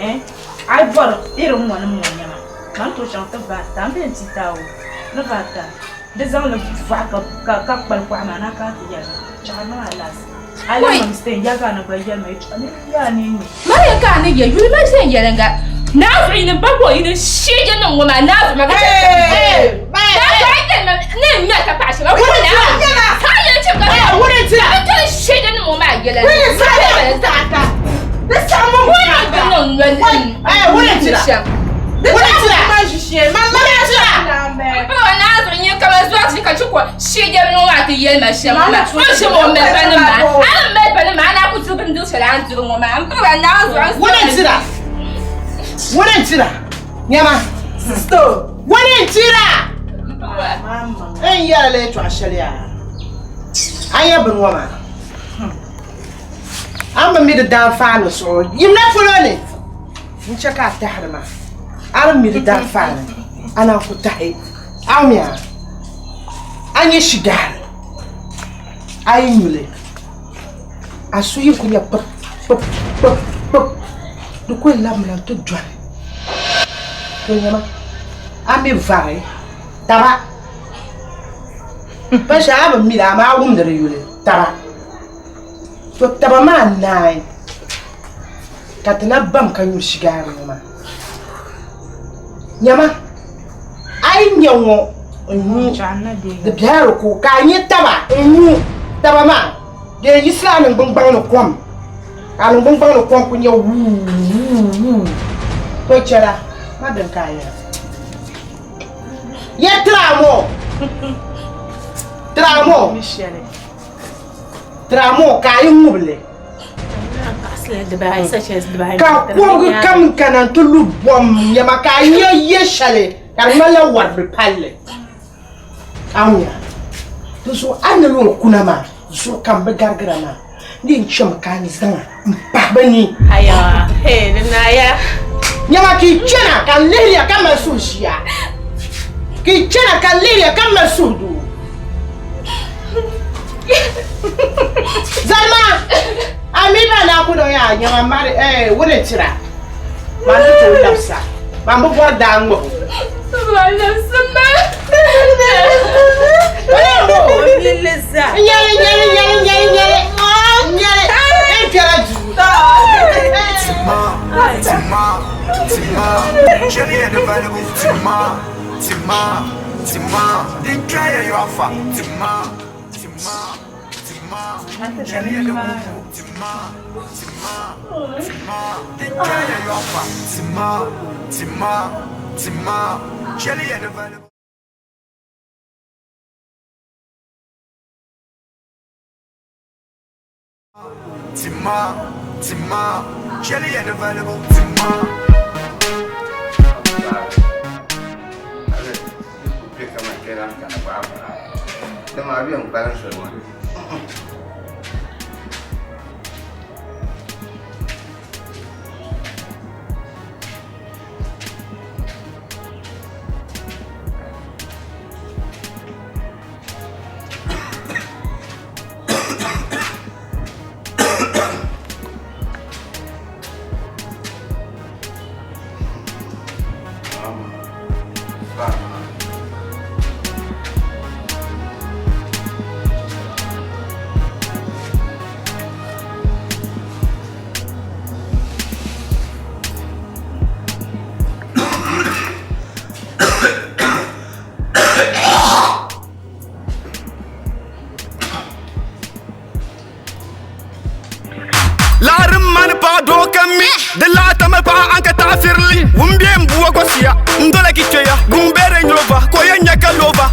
ai bor irin wani mun nyama kan to shan ta ba ta ben ti tawo na fata da zan la fa ka kwal kwa ma na ka ti ya chama alas ala mun stay ya ga na bayyana mai tsani ya ne ne mai ka ne ya yuri mai sai ya langa na zo ina babo ina shege nan goma na zo maka ba na ne me ka fashi ba ko na ka ya ce ka wurin ti ka shege nan goma ya langa wurin sai ta da samu wurin nan wurin ti wurin ti ma shi mama ti ba na zo ina ka zo ti ka ci ko shege nan goma ta yi ma shi ma shi mo me ba na ma an me ba na ma na ku tu bin du sala an tu goma an ba na zo wurin ti da Wouldn't you? Yama, sister. Wouldn't you? Mama. Hey, yeah, let's actually. I have been woman. I'm a middle down fan so you're not following it. You check out the Harma. I'm a middle down fan. And I'll put that. I'm here. And yes, she got it. I knew it. I saw you could have pop. Du ko lam la to dwan to nyama ami vare taba pa sha ba mi da ma wum da yule taba to taba ma nai katna bam kan yu shigar nyama nyama ai nyawo nyu de biaro ko ka nyi taba nyu taba ma de yisla nan bangbang no kom anu bangbang no kom kunya ko chera madan kaya ya tramo kayi muble ka ko kam kana tulu bom ya makaya yeshale karmala warbe palle amya to so anelo kunama so kam be gargrama din chama kani zanga mbabani aya na ya nyama kichana kalilia kama sushia kichana kalilia kama sudu Zalma amiba na kudo ya nyama mari wone tira mandu to lapsa mambo bor dango wala sama Tima, Tima, jelly and available. Tima. De la tama pa anka ta firli wumbiem buwa kosia ndola kicheya gumbere nyoba koya nyaka loba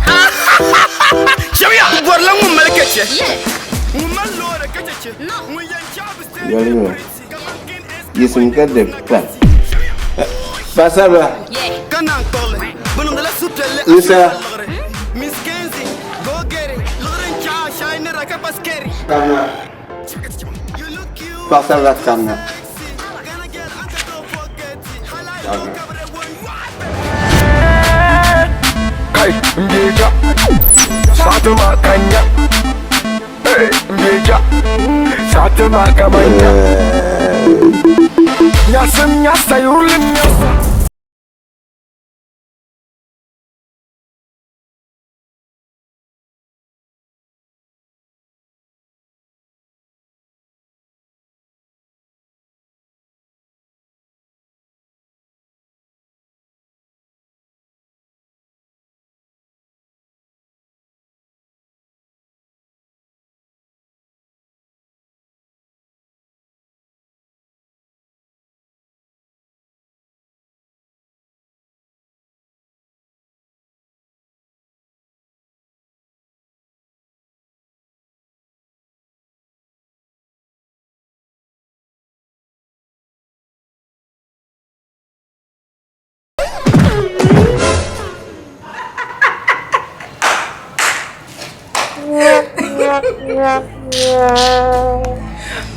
chawya borla ngumal keche ngumal lore keche nguyan chabste Yalima. Yesun kadde pa. Pasaba. Kanan tole bunum de la sutelle Isa. Miss Kenzi go get it loren cha shine raka paskeri Kana. Pasaba kana. Kai mbeja Satu makanya Mbeja Satu makamanya Nyasem nyasa yurlim nyasa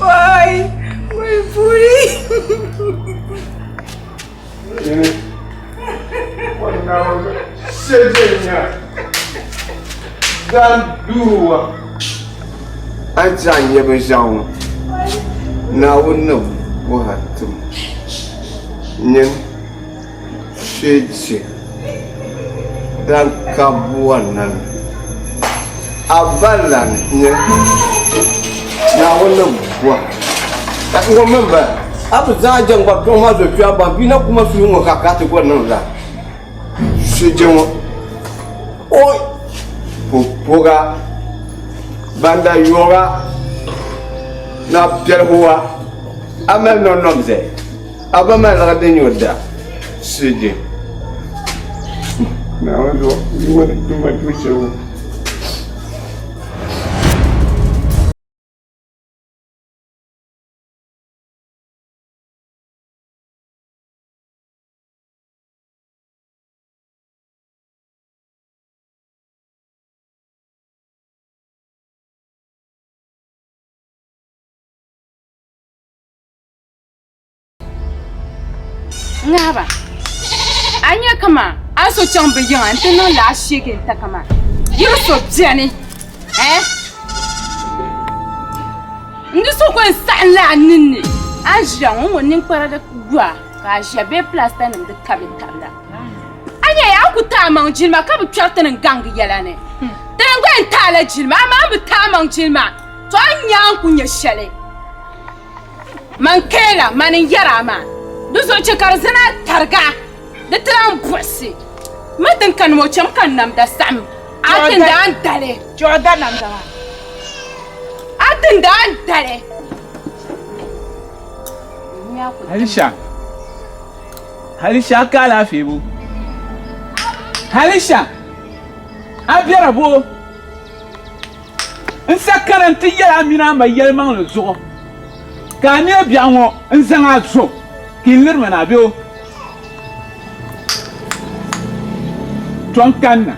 Why? My booty. What now? Sejenya. Dan duwa. Ajanye bejawu. Na wonu wahatum. Nyen. Sheje. Dan kabuanan. Abalan nyen. Na wonu wa. Tak ngomba. Apa saja yang buat rumah tu siapa? Bina kuma semua kakak tu buat nanda. Sejauh, oi, pupuga, banda yoga, na perhua, amal nonom ze, apa malah ada nyoda, sejauh. Nah, itu cuma tu. Ngaba. Anya kama aso chambe yan anteno la shege takama. Yiro so jani. Ndiso ko san la ninni. Aja won nin para da gwa ka jabe plasta nim de kabe kabla. Anya ya ku ta man jilma ka bu charta nan gang yalane. Dan gwen ta la jilma ma bu ta man jilma. To anya ku nya shale. Man kela man yara ma. Duso chekar zana targa da tran busi madan kan mo cham kan nam da sam atin da antale joda nam da atin da antale Halisha kala fibu Halisha abiara bo n sa karan ti yɛla mina ma yɛlimaŋli zuɣu ka a ne biɛɣu ŋɔ n zaŋ a zo ki n lirimi na beo tɔn kanna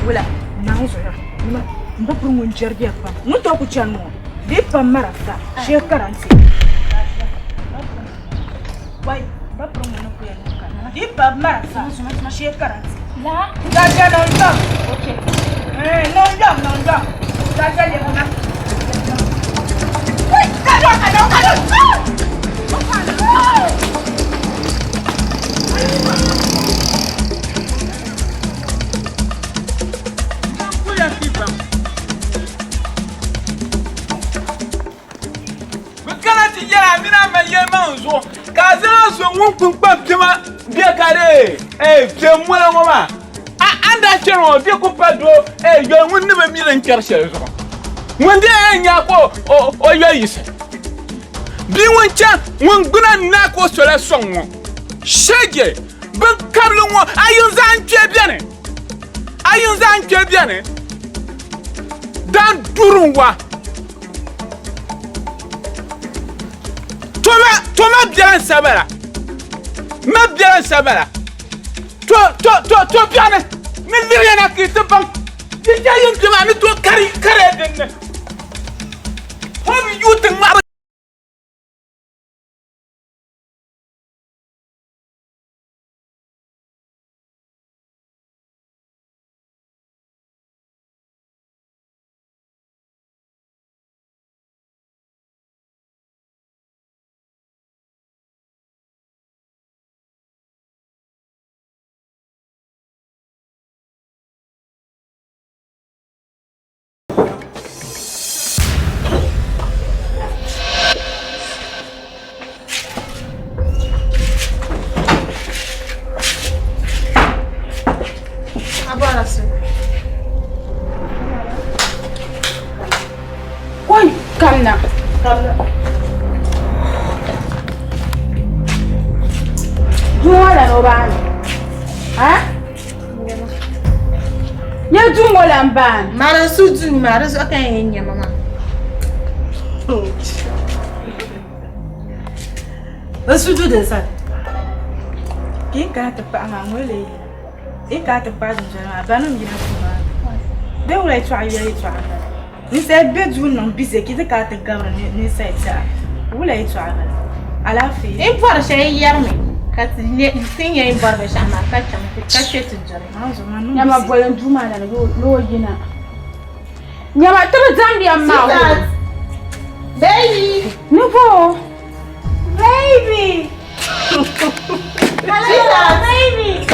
wala nang zoya nima mba pur ngun jergi apa muto ku chan mo di pamara ka shekaran si wai mba pur ngun ku ya nuka di pamara ka shekaran si la jaja non dam okay non dam jaja le na wai kado mina ma yɛlimaŋli zuɣu ka a zaŋ a so ŋun kpin kpam pima bɛ ka de pɛ mola ŋɔ maa an daa chɛni ŋɔ bɛ ku pa do yɔli ŋun ni bɛ mili n chɛri shɛli zuɣu ŋun de nya ko o yɔli yisi bia ŋun chɛn ŋun gbina na ko sola sɔŋ ŋɔ shege bin kabili ŋɔ a yin zaa n kpe biɛni dan durin wa Toma biɛlan sabala ma biɛlan sabala to biɛni ni liriyana ki ti baŋ ti ja yin dima ni to kare dinni ho mi yuti ŋmari Kamna. Juala no ban. Ha? Ya jungola ban. Mara suju mara so kan yenya mama. Suju de sa. Kin ka ta pa ma ngole. E ka ta pa jana banum gina kuma. De wala twa ya twa. Ni sai bedroom non bise ki ta ka ta gamra ni sai ta. Wala twa. Ala fi. E por shay yarme. Ka tin yayin barba shama ka cham ka shetu jare. Nyama bolen duma na lo yina. Nyama to Zambia ma. Baby. Nupo. Baby. Hello, baby.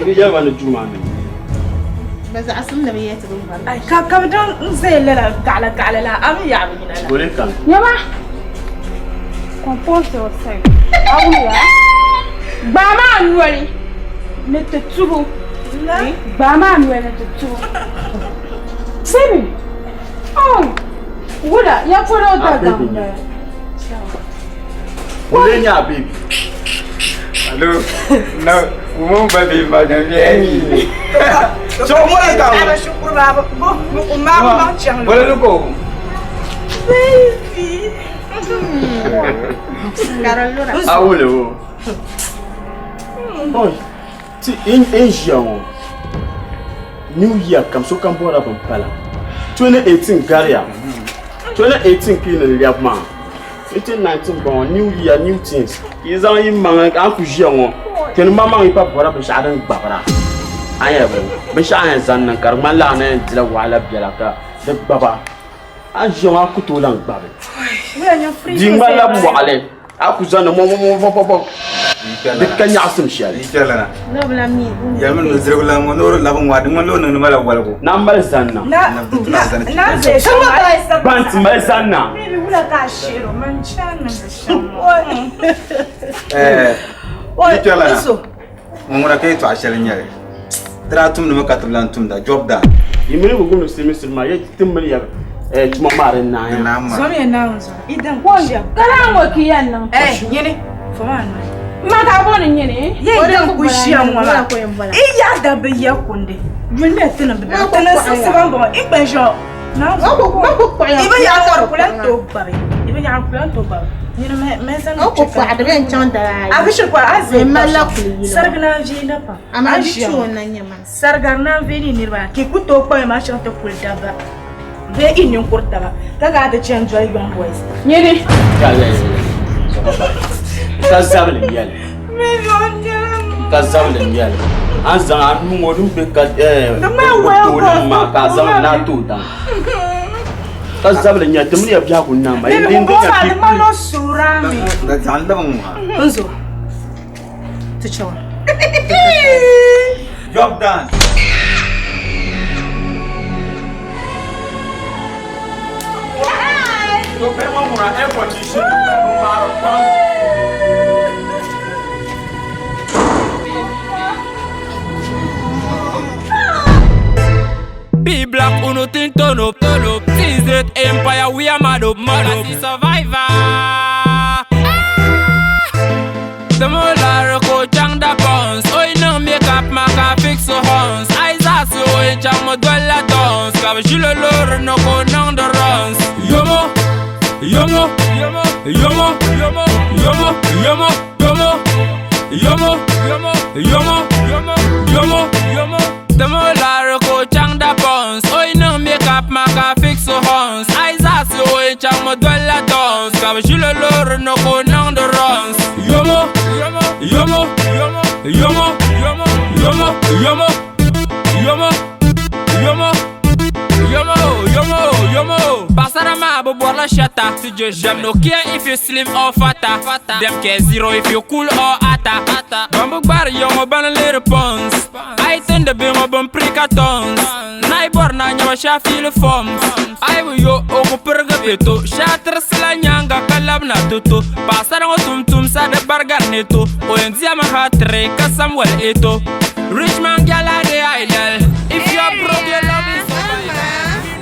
Ni ya bani juma ne. Bas asun da bai taɓa ba. Ai ka don sai lala kala la am ya bi na. Gole kan. Nyama. Compose yourself. Awuya. Bama anwali. Ne te tubu. Bama anwali ne te tubu. Semi. Oh. Wula ya fara da gamba. Gole nya baby. Hello. No, woman baby madam Jenny. So what ka? Ana shukuru baba. Ma chang. Wala luko. Baby. Carolina. Awole wo. Oh. Ti in Asia wo. New Year kam so kan bora ban pala. 2018 Garia. 2018 kile liapma. 2019 bon New Year new things. Ils ont eu manque en fusion. Que nous maman il pas pour la bêche à d'un babara. Aïe bêche à un zan car malin est la wala bialaka de baba. Un jour à couteau dans le babé. Dis-moi la boire. À cousin de mon papa. Dukkan ya asum shal. Ikela na. No bla mi. Ya men zirgo la mo no la mo wadi mo lo no mala wala ko. Nambal sanna. Na ze kama ba Bant mal sanna. Bibi wala ka shiro man chana bishamo. Ikela na. Mo ngora kay to ashel nyare. Tratum no makatlan tum da job da. Yimiri ko gunu simi sima ya timbali ya tuma mare na ya. Zomi ya naunzo. Idan kwanja. Kalango kiyan. Nyene. Fama Maka boni nyene. Ye idan kushia mwa. Iya da be ya kunde. Yunde tena be. Tena sisi bambo. Ikbe jo. Na ko ibe ya ko kulan to bare. Ibe ya kulan to bare. Nyene me san ko kwa da ben chon da. Abisho kwa aze mala kuli. Sargana jina pa. Ama bicho na nyama. Sargana veni nirba. Ke kuto ko ma chon to kul da ba. Be inyo kurta ba. Kaga da change young boys. Nyene. Kazabel yal. Kazabel yal. Azan anu ngodu be ka ma kazabel na tuta. Kazabel nya temri ya bya kunna mai ndinga ya ki. Malo surami. Da janda mo. Unzo. Tuchawa. Job done. So pe mo mura air condition. Be black, uno think turn up. TZ Empire, we are mad up. Survivor. The molar ko chang da bounce. Oi no make up, maka fix so horns. Eyes are so oi chang mo dwella dance. Kaba shilo lor no ko nang the runs. Yomo, yomo, yomo, yomo, yomo, yomo, yomo, yomo, yomo, yomo, yomo, yomo, yomo, yomo. The molar ko chang da bounce. Oi no make up, maka fix so horns. Eyes are so oi chang mo dwella dance. Kaba shilo lor no ko nang the runs. Yomo, yomo, yomo, yomo, yomo, yomo, yomo, yomo, yomo, yomo, yomo, yomo, yomo. Pasarama bobo la shata. Them no care if you slim or fatter. Them care zero if you cool or atta. Bambu bar yomo ban little pons. I tend to be my bum precatons. Naibor na nyawa sha feel forms. I will yo oku pergapeto. Shatter sila nyanga kalab na tutu. Pasarang tum sa de bargar neto. Oenzia ma hatre kasam wal eto. Rich man gala de idol. If you are broke your love is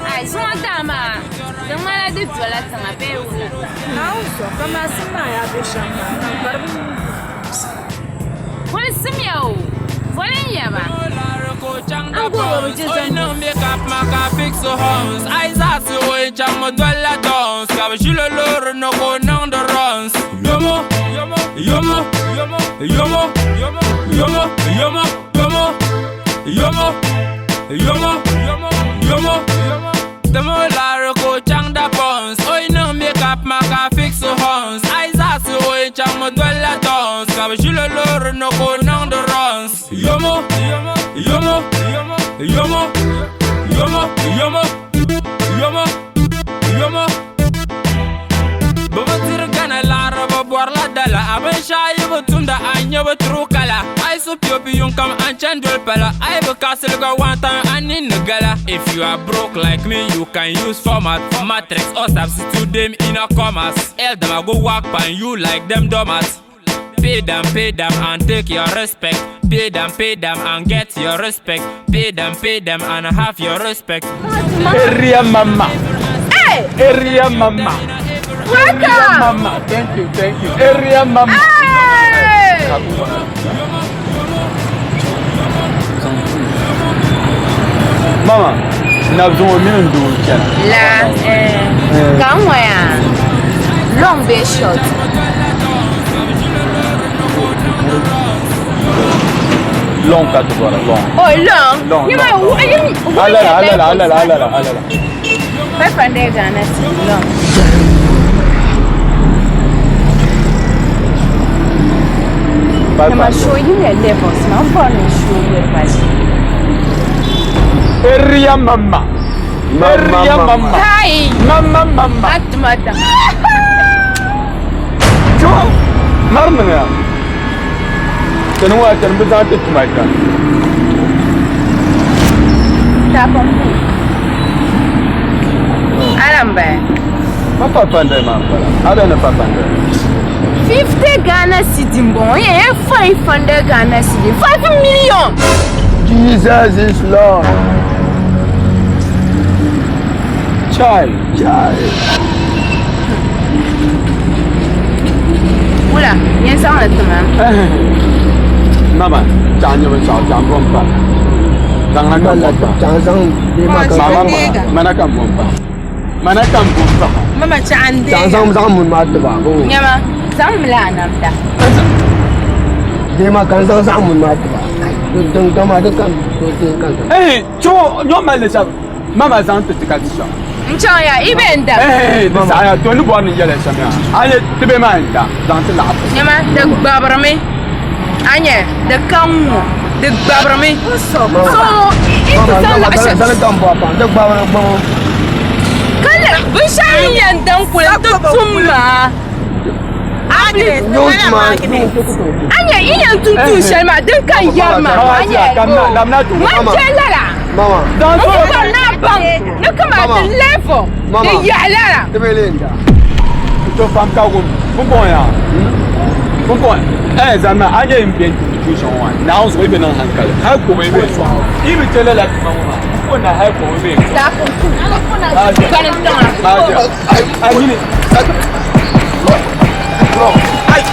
Ai, tama. Tama de tola tama beuna. Não, só kama sima ya bishama. Wala simyao. Wala yaba. Oi no make up maka fix so horns. Eyes are so oi chang mo dwella dance. Kaba shilo lor no go nang the runs. Yomo, yomo, yomo, yomo, yomo, yomo, yomo, yomo, yomo, yomo, yomo, yomo, yomo, yomo. The molar ko chang da bounce. Oi no make up maka fix so horns. Eyes are so oi chang mo dwella dance. Kaba shilo lor no go nang the runs. Yomo, yomo, yomo, yomo, yomo, yomo, yomo, yomo, yomo. Baba tirgana la roba boar la dala. Aben shayi butunda anya butru kala. I so piopi yung kam anchandol pala. I be castle go one time and in the gala. If you are broke like me, you can use format, matrix or substitute them in a commas. El them a go walk by you like them domas. Pay them and take your respect. Pay them and get your respect. Pay them and have your respect. Area mama. Hey! Area mama. Welcome! Area mama. Thank you. Area mama. Hey! Mama, na zo min do kyan. La kan waya. Long be short. Long kat bora, long. Oh, long. Long. You might Alala. My friend is long. I'm going to show you your levels. I'm going to show you your body. Area mama. Area mama. Hi. Mama. Atmata. Cho. Marmana. Tani wa tan bi za ta tuma ka. Ta pompu. Alamba. Papa pande ma pala. Ada na papa pande. 50 Ghana cedi bon. Yeah, 500 Ghana cedi. 5 million. Jesus is Lord. Child. Oula, viens ça on est Mama, jangan besar, jangan bomba. Jangan bomba. Mana kan bomba? Mama candi. Jangan mun mat ba. Nyama, sam la namda. Dia makan jangan mun mat ba. Dong kama de kan. Eh, cho nyo malesa. Mama zang te tikatisa. Nchaya ibenda. Eh, saya tu ni buat ni jalan sama. Aye, tiba mana? Zang te lap. Nyama, de babrami. Anya, de kamu, de babrami. So, itu sana asal. Sana kamu apa? De babrami. Kala, bukan yang dang kulit tu cuma. Anya, ini yang tutu selma dengan yama. Anya, manjalah. Mama. Bukan nabang, nak kemana level? Dia lah. Tebelinda. Itu faham kau bukan ya? Bukan. Zaman aja impian tu semua. Now so ibu nak hangkal. Aku ibu semua. Ibu cela lagi mama. Bukan nak aku ibu. Tak pun. Aku nak. Bukan tengah. Ay ini. Ay.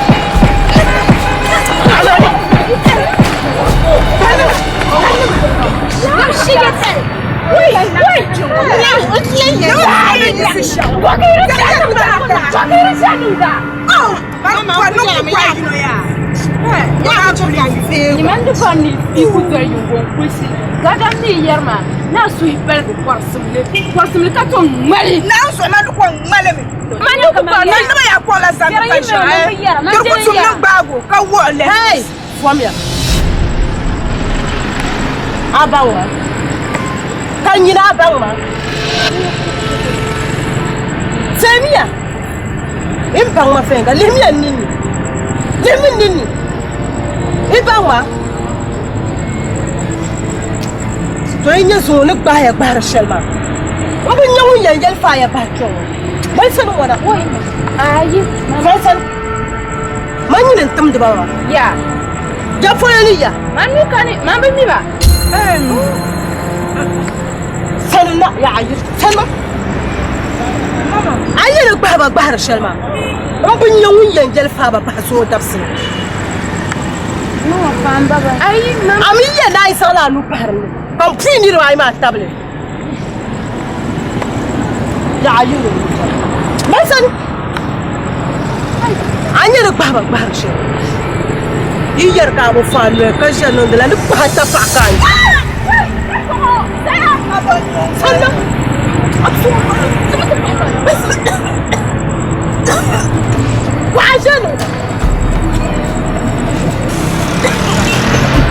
Nimando kani ikuto yungo kwisi gada ni yerma na su ibel kwasimle ka to mali na so na du ko ngale mi manu ko ba na ya ko la san ka sha tur ko tum na bago ka wole hey fomia abawa kanyina abawa semia impang mafenga limia nini Ibawa to yin so ne gba ya gba shelma obi nyawu yanjel fa ya ba to bai san wala oi ayi bai san manyin tum de bawa ya ja fo ni ya manu kani mambe mi ba sanna ya ayi sanna mama ayi ne gba shelma obi nyawu yanjel fa ba so dabsin no fam baba ay mam amiya dai sala lu parle bam fini ro ay ma table ya ayu masan anya ro baba she iyar ka mo falu ka jeno de la lu pata pakan sana afu wa jeno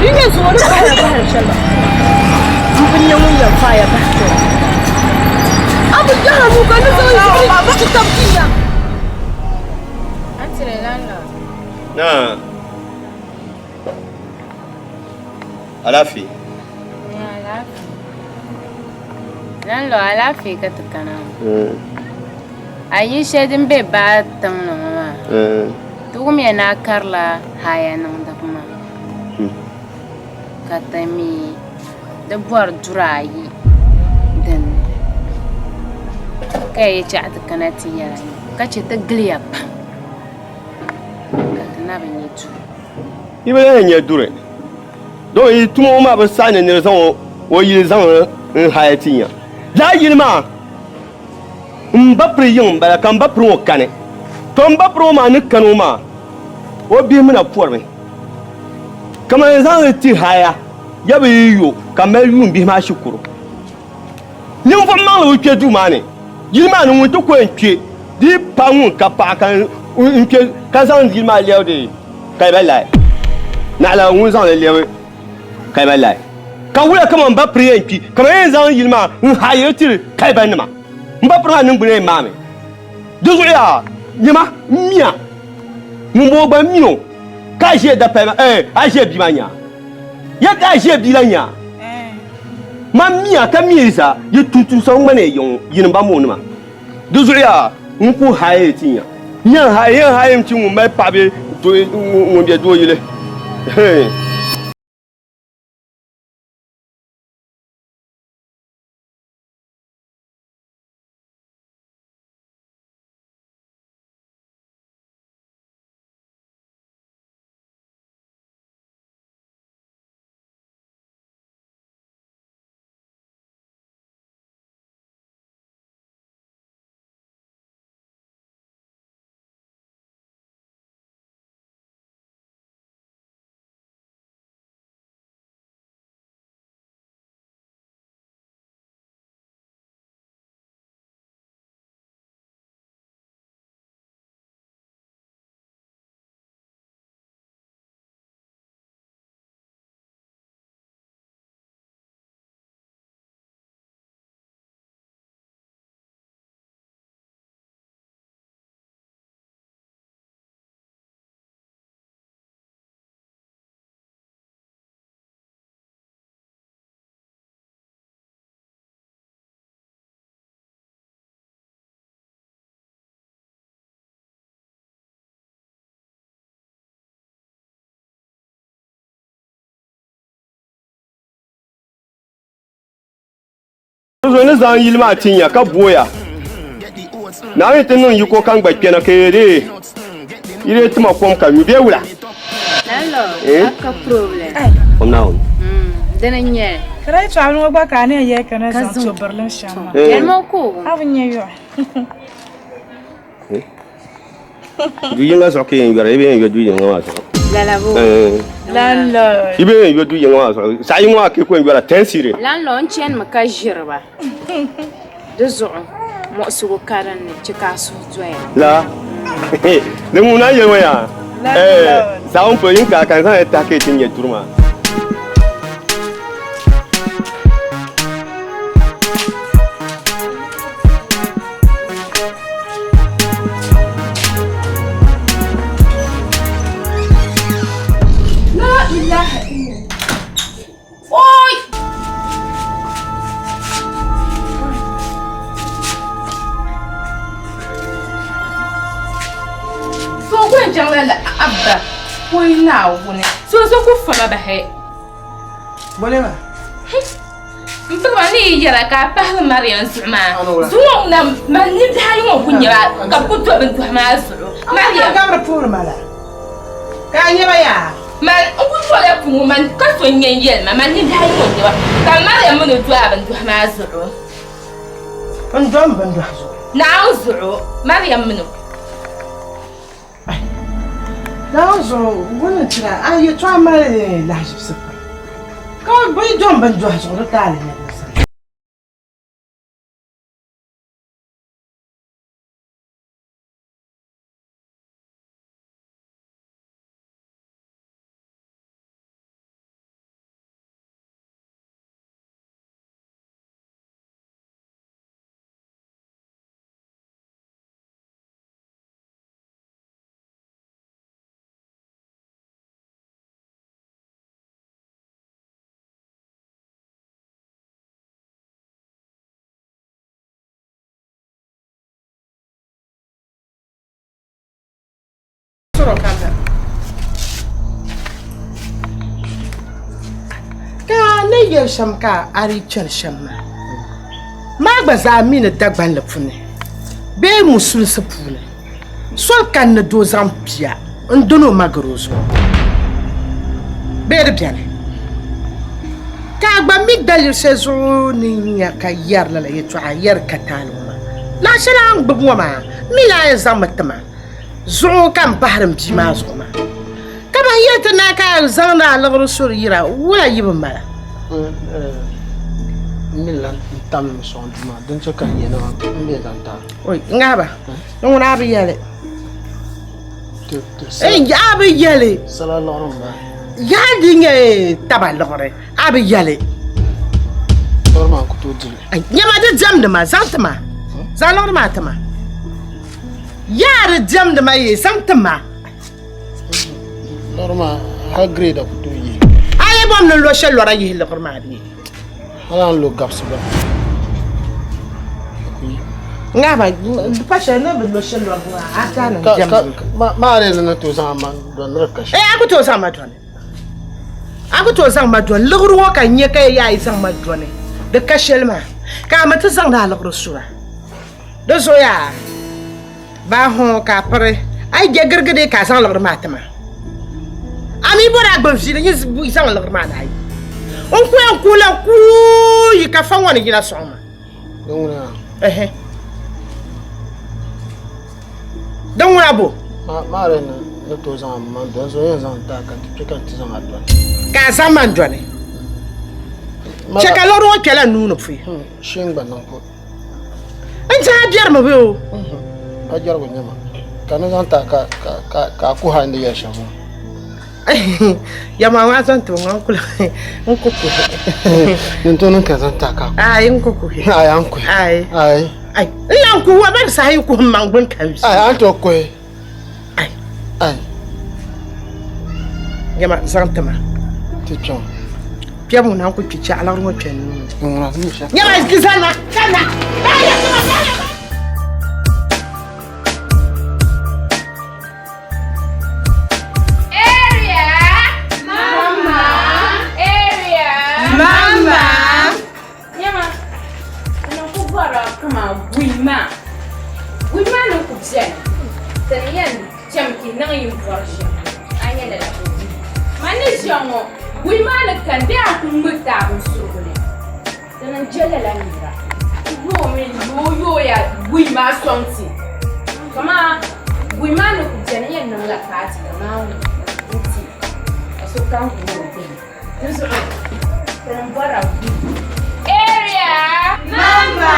ini semua ni bahaya shalom. Punya mulia bahaya bahaya. Abu jangan bukan itu yang bapa kita punya. Antara landa. Nah. Alafi. Ya alafi. Lando alafi kata kana. Ayi shedin be batang nama. Tugum ya nakarla haya nang dapma. Katami da buwar durayi dan kai ya ci kana tiyara kace ta gliya pa kana ban yi tu ibe ya dure do yi tumo ma ba sane ne zan wo yi zan hayatinya la yilma mbapri yin bala kan bapri wo kane to mbapri ma ni kanu ma wo bi mina porme kama zan ti haya ya bi yo kama yun bi ma shukuru nin fa ma lo ke du mane yilma nu to ko nke di pa ngun ka pa kan nke ka zan yilma lew de kai balai na la ngun zan lew kai balai ka wula kama ba priye ki kama yin zan yilma haya ti kai banima mba pra nin gbure mame dugu ya nyima mia mbo ba mio ka je da pa a je bi manya ya ka je bi lanya mamia ka miza ye tutu so ngane yon yin ba mo ma du zuya nku haye tinya nya haye mti mu mai pa be do mo be do yile zo ne zan yilma tinya ka boya na mi tinu yi ko kan gbagbe na kere ire tuma kom ka mi be wula Lalo aka problem on now dana nye krai to anu gba ka ne ye kana san to berlin shama elmo ko avnye yo du yinga so ke ngara ibe yo du yinga wa so lalabo lalo ibe yo du yinga wa so sa yinga ke ko ngara tensire lalo chen maka jirba de zo mo sugo karan ne cika su zoya la le mu na yewa ya sa on peut yin ka kan sa ta ke tin ye turma abba koy na woni so ko fama ba he bolema mpa ni yara ka pa marian suma zuwa na man ni da yi mo kunya ka ku to ben to ma su marian ka ra pour mala ka nyeba ya man ku to le ku man ka so nyen yel man ni da yi mo nyeba ka marian mo no to ben to ma su on dom ben do na zu marian mo no Nazo, wani tira, ai to amare la jipsa. Ka bai don ban do haso da tare ne. Ka ne yel sham ka ari chel sham ma gba za mi ne dagban le fune be musul se pule sol kan ne do zam pia ndono magarozo be de bien ka gba mi dal sezo ni ya ka yar la yeto ayar kataluma la shara ngbu ma mi la ya zamatama zo kan bahram bi ma zo ma kama yata na ka zanda la rasul yira wala yibin mala milan tam son ma dan so kan yena mi dan ta oi ngaba ngona bi yale ya bi yale sallallahu alaihi wasallam ya dinge tabal lore abi yale normal ko to dile ay nyama de jam de ma zantama zalor ma tama ya de jam de ma yi zantama Normal, ha grade up to ye. Aye bom no lo shel lora yi le korma di. Hala lo gaps ba. Nga ba pa shel no lo shel lora ata na jam. Ma re na to sama don rakash. Aku to sama don. Aku to sama don lugru wa kan ye kay yayi sama don. De kashel ma. Ka ma ta sang da lugru suwa. Do so ya. Ba ho ka pare. Ai je gergede ka sang lugru matama. Ami bora gbam fi ni bu sang lugru ma dai. On ku en ku la ku yi ka fa woni gina soma. Donguna. Don wura bo ma re na to sama man don so yan zan ta kan ti kan ti sama don. Ka san man don. Cheka loro o kela nunu fi. Shingba nan ko. Anta biyar mu biyo. Ajar go nyama. Kana zan ta ka ku ha inda ya shamu. Ya ma wa zan to ngan kula. Nko ko. Ninto nan ka zan ta ka. Ai nko ko. Ai an ko. Ai. Ai. Ai. Ina ku wa ba sai ku mangun kan. Ai an to ko. Ai. Ai. Ya ma zan ta ma. Ti chon. Pia mu na ku picha ala ro twen. Ngura ni sha. Ya ma kizana. Kana. Ai ya Wima no kubsen taniyan chamki nang yung version anya la mani jongo wima na kande akumbuta musukule tanan jela la nira yo me yo ya wima something kama wima no kubsen yan nang la kati kama uti aso kan ko nso tanan bora area mama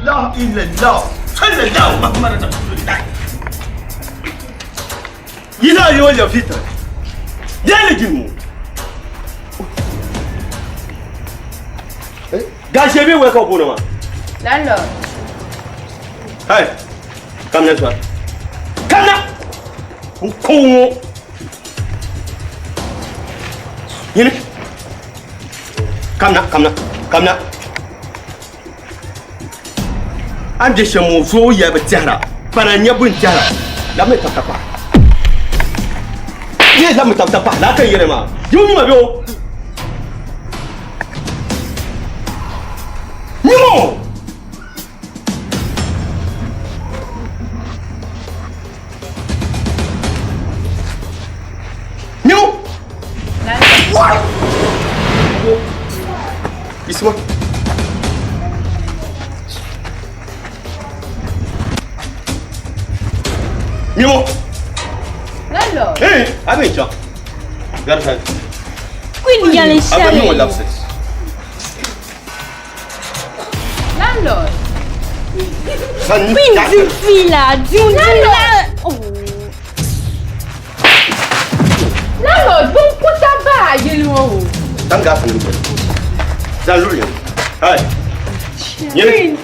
ilaha illallah sallallahu muhammad rasulullah yina yo ya fita ya le jimu gâché bien ouais quoi pour moi landlord hey come là toi come là con yini come là I'm just a move so ya betara para nyabun jara la me tapa ye la me tapa la kan yere ma yumi ma bio nimo nimo what isma Mimo. Landlord. Hey, abin can. Garfa. Quindi ya le Abin mu lapses. Landlord. Quindi fila, Landlord, bon puta ba yelo. Dan ga fa ni. Dan lulu. Hey. Yini.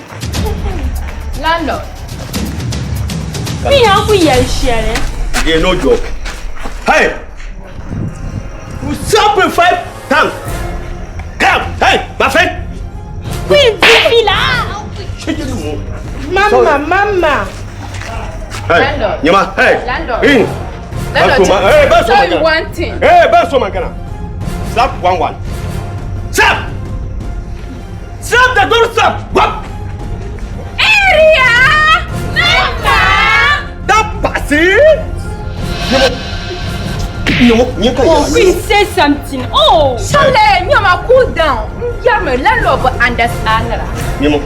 Landlord. Quindi aku ya share. Yeah, no joke. Hey. You sample 5 times. Come, hey, my friend. Quindi fila. Mama. Hey. Landlord. Nyama, hey. Landlord. In. Landlord. Hey, baso Tell you magana. one thing. Hey, baso magana. Slap 1-1. Slap. Slap the door, slap. What? Area. Mama. Passé. Non, Oh, we say something. Oh. Chale, nyama cool down. Nyama landlord understand la. Nemo.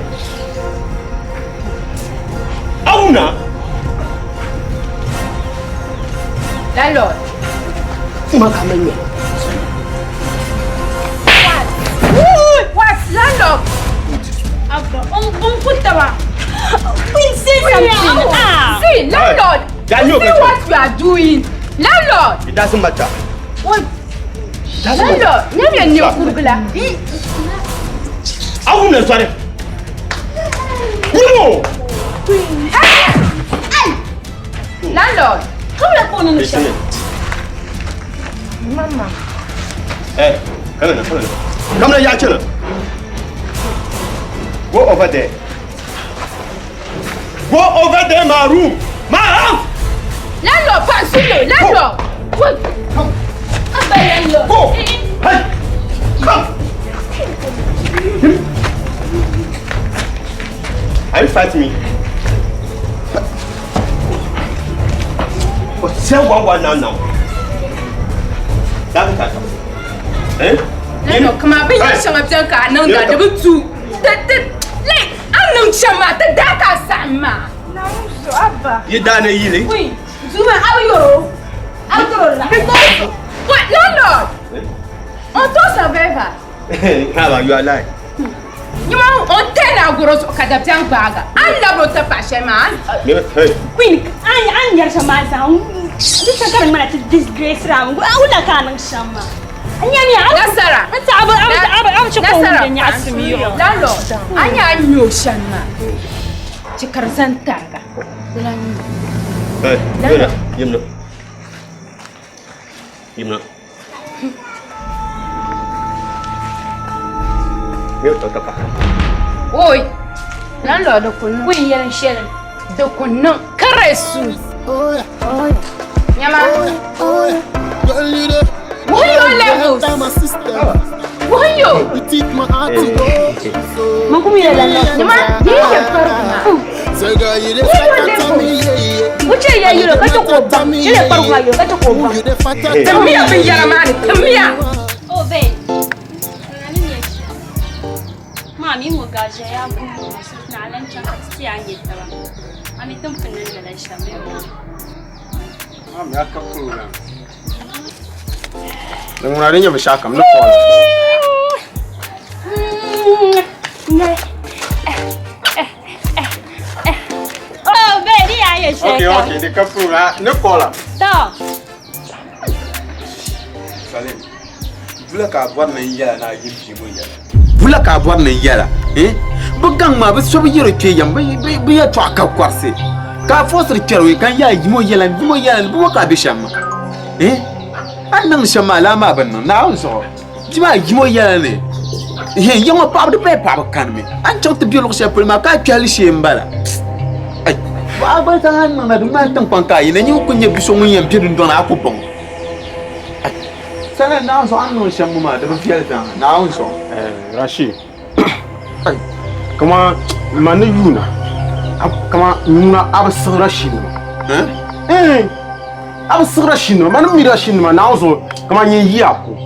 Auna. Landlord. Makamenya. What landlord? Abba, on put that. We say something. See, landlord. Daniel, see what you are doing. Landlord. It doesn't matter. What? Landlord, nyama ni okubula. Auna sorry. No. Hey! Landlord. Come la phone on the shop. Mama. Hey, come on. Come on, Yachana. Go over there. Go over there, my room. My house. Landlord, pass you. Landlord. What? Come. Landlord. Go. Hey. Come. Are you fighting me? But say one now. That's it. Eh? Landlord, come on. Be you shama bianca. Nanga double two. Like, I'm not shama. The data sama. So Abba. You done it, Oui. Zuma, how you? What, landlord? On t'en savait pas. How you are lying? You want on 10 agros au cadaptian baga. I love the fashion man. Hey. Queen, I'm your shaman. This is coming to disgrace round. I would not come and shama. Nasara. I'm Landlord, I knew Shama. Chikarzantaga. Hey, Yumna. Oi, landlord, the Kun. We are sharing. The Kun, Caresu. Yama. What are your levels? What are you? You take my heart to go. So girl, you the fatter to me, yeah. Which are you? Look at your copa. You the fatter. You got your copa. You the fatter. Tell me up in Yaramani. Tell me up. Oh, babe. Mommy, mo gaja ya bumu na lancha kasi anye tawa. Ami tumpunan na lang siya meron. Mami, aka program. Nung muna rin niya masyakam, no call. ya sheka. Okay, de kapura. Ne kola. Ta. Salim. Bula ka boire na yala na yimpi mo yala. Bula ka boire na yala. Bugang ma ba so bi yero ke yam bi ya to aka kwarse. Ka fosri kerwe kan ya yimo yala bu ka bi shamma. An nan shamma la ma ban na on so. Jima yimo yala ne. Yama pa de pe pa kan me. An chok te biolo se ma ka kyali she mbala. Ai. Ba ta han na du ma tan panka yi na nyi ko nye biso mun yam pedun don akopon. Sana na so an no shamma ma da fiel ta na on so. Rashid. Ai. Kama mane yuna. Kama yuna abasir Rashid. Abasir Rashid man mi Rashid ma na on so kama nyi yi ako.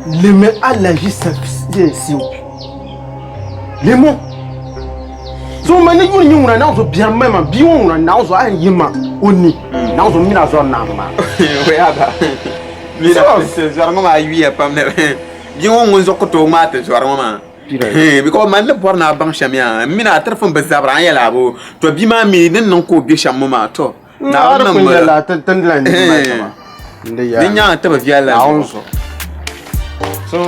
Les mains à la justice, s'il vous plaît. Les mots. So many you knew when I was bien même bien on now so I yima oni now so mina so na ma. We aba. Mira se zarma ma wi pam ne. Bien on zo ko to ma te zarma ma. Because man le bor na bang shamia mina telefon bezabra ya labo to bi ma mi nen non ko bi shamma ma to. Na na mo la tan la ni ma. Ni nya ta ba viala. So,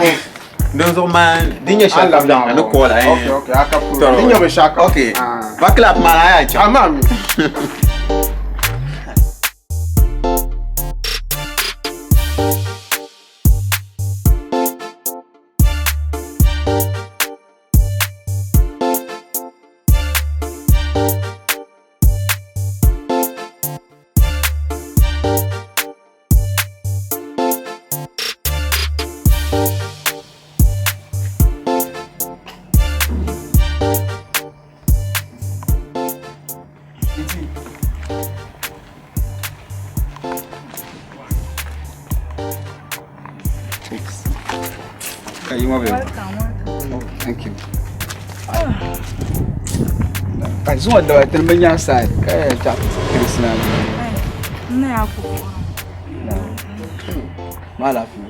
don't man, dinya shaka down. No call. Okay, akapu. Dinya be shaka. Okay. Baklap man ay. Amam. Thank you. Kan zuwa da watan banyan side kai ta Krishna. Ne aku. Malafi.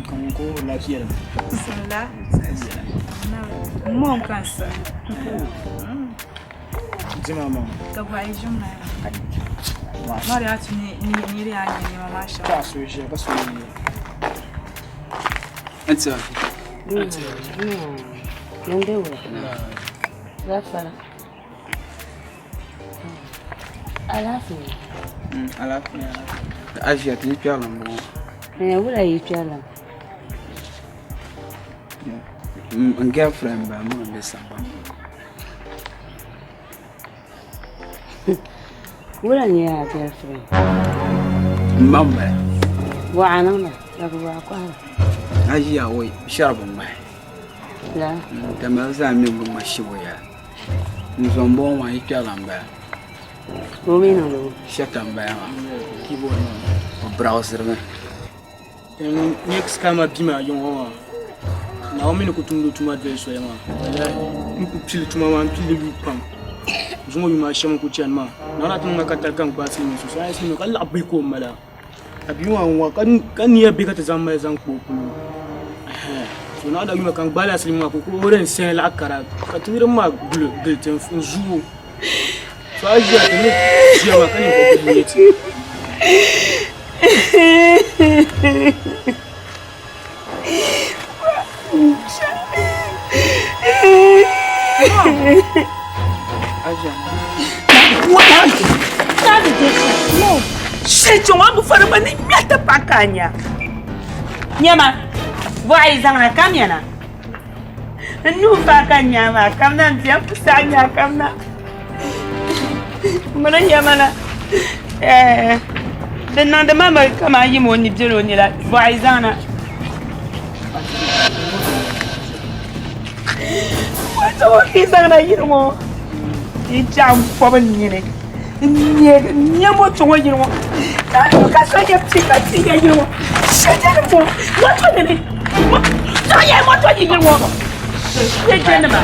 Kan ko lafiya. Bismillah. Mon kansa. Jima mama. Ka bai jumna. Mari atu ni ri anya ni mama sha. Ta so je ba so ni. Anta. Nende wala. Rafala. Alafu. Alafu. Asia ti piala mo. Wala yi piala. Girlfriend ba mo be samba. Wala ni ya girlfriend. Mamba. Wa anana la kwa kwa. Asia wai sharbu mai. La. Da ma za mi bu mashibo ya. Nzombo wa yi piala mba. Romi no lo. Shatamba ya. Keyboard no. Browser me. Next kama bima yongo. Na omini kutundu tuma adverso ya ma. Mpili tuma ma mpili lupam. Zongo yuma shama kuchian ma. Na ora tunga katalkan kwa sini so sai sini kala abiko mala. Abiwa wa kan ya bika ta zama zan kokulu. So na da yuma kan bala sini ma ko oren sen la akara. Ka tunira ma bleu gilten zuwo. So aji ya tene siya ma kan ko buleti. No. Shit, eu amo fora mas nem meta pacanha. Nyama. Vai zanga kamyana. Nu pacanha ma kamna ntia pusanya kamna. Mana nyama na. Dan da mama kama yi mo ni biro ni la. Vai zanga. Wato izanga yirmo. Ijam poban ni. Nyamo tongo yirmo. Ka so ye pika tiga yirmo. Shete mo. Wato ne. So ye mo to yirmo. Ye jena ma.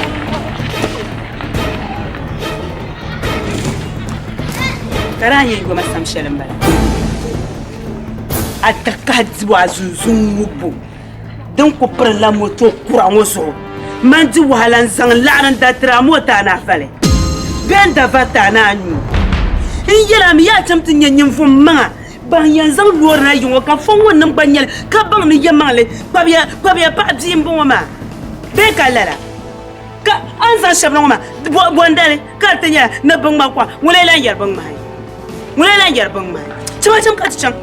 Karanye ngoma samshele mbala. Atakadzi wa zunzungubu. Dan ko prela moto kurango so. man di wahalan zang laran da tra mota na fale ben da vata na nyu in yela mi ya tamti nyen fum ma ban yan zang lor na yu ka fon wonnan banyal ka ban ni yamale babia pa di mbo ma be ka lara ka anza shabna ma bondale ka tanya na ban ma kwa wala lan yar ban ma chama cham ka cham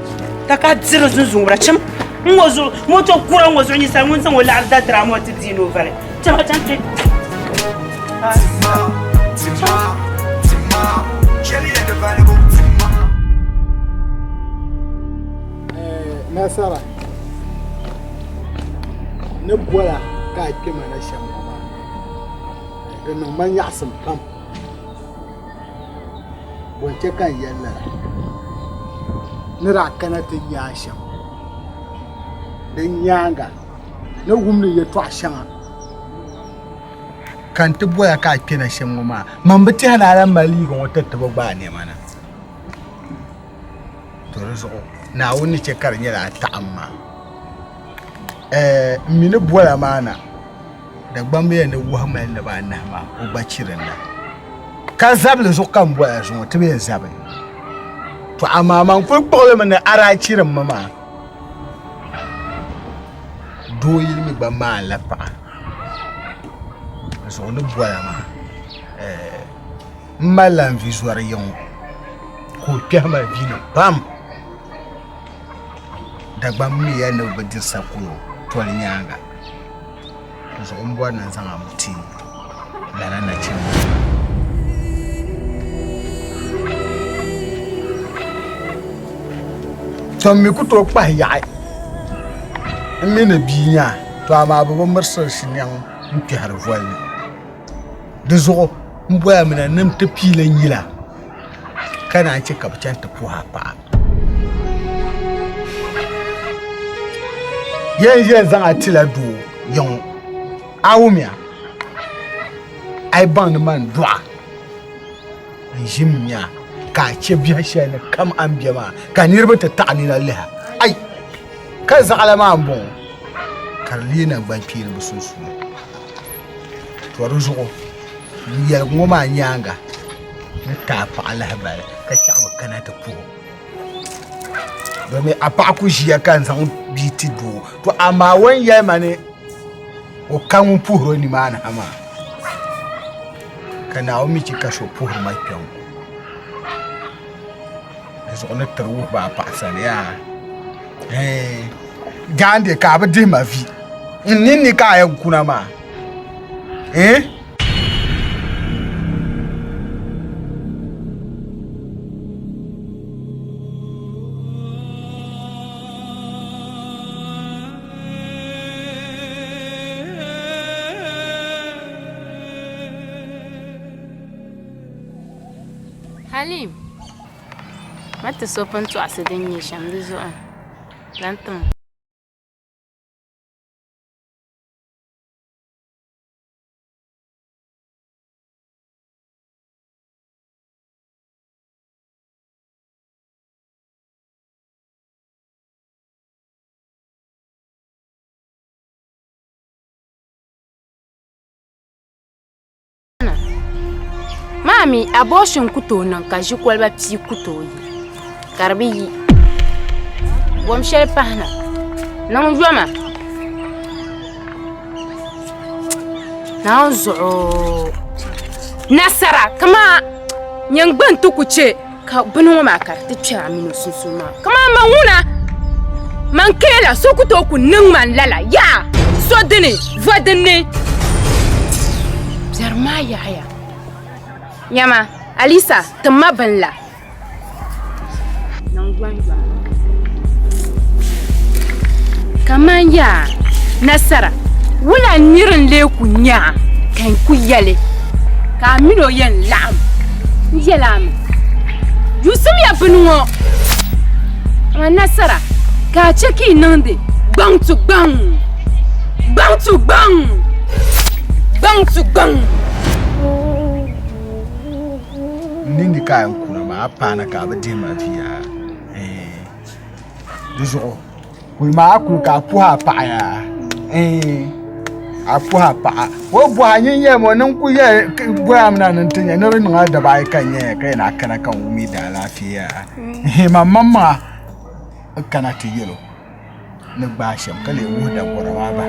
ta ka zero zun ra cham ngozo moto kura ngozo ni sa ngun sang wala arda tra mo ti no vale chama cham te tima cheli de vale bo tima nasara ne bola ka kima na shan ma da no man ya sam pam wonce kan yalla ni ra kana ta ya shan dan yanga na gumni ya to shan kan ta boya ka kina shan ma man biti halalan mali ga wata ta ba ne mana to rezo na wani ce karnya da ta amma mini bola mana da gbambe ne wo ma ne ba na ma o ba cirin da kan zable zo kan boya zo ta be zabe to amma man ko problem ne ara cirin mama doyi mi ba ma la pa so ne bola ma malan visual yon ko kama vino bam dagba mi ya no badi sakuro to nyanga so mbwa na zanga muti dana na chin to mi ku to pa ya mi na binya to ama baba marsar shinyan mpi har voile de zo mbwa mi na nam ta pilan yila kana ci kabcan ta fuha pa yen zan atila do yon awumia ai ban man dwa jimnya ka ce biya shi ne kam an biya ma ka nirba ta ta'ani lallaha ai kan za alama an bon karlina ban fi ne susu to ruzo ya ngoma nyanga ni ta fa Allah ba ka ci abu kana ta fu domin a fa ku shi ya kan san biti do to amma wan yayi mane o kan puhro ni mana ama kana o mi ci kasho puhro mai pion eso on tru ba pasal ya gande ka ba de ma vi nini ka ya kuna ma Halim, mata sofan tu asidin yi sham da zuwa lantin. Mami, abortion kuto nan ka ji kwalba pi kuto yi. Karbi yi. Bom shel pahna. Nan joma. Nan zo. Nasara kama nyangban to kuce ka bano ma ka ta ci aminu susuma. Kama manuna. Man kela so kuto ku nan man lala ya. So dine, vadine. Zarma ya haya. Nyama, Alisa, tama banla. Kamanya, Nasara, wala nirin le kunya, kan ku yale. Ka mino yen lam. Yelam. Yusum ya bunwo. Ma Nasara, ka cheki nande, bang to bang. Bang to bang. Bang to bang. Nini ka kuna ma apana ka ba de ma via dizo ko ma ku ka pu ha pa ya Apuha pa. Wo buha nyin ye mo nan ku ye buha amna nan tinya no no da bai kan ye kai na kana kan umi da lafiya. Mamma kana ti yelo. Na ba sham kale wo da gorawa ba.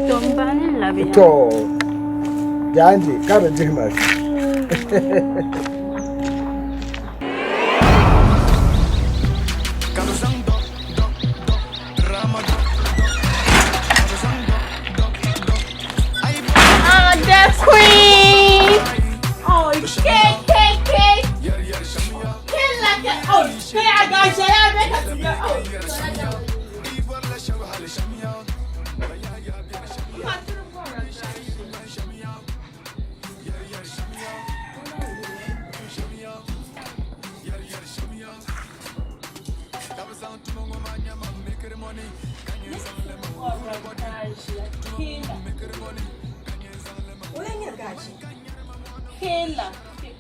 Don ba ni labi. To. Janje ka da jima. Queen! Oh, Kate! Kill like a oh, I got Kayla,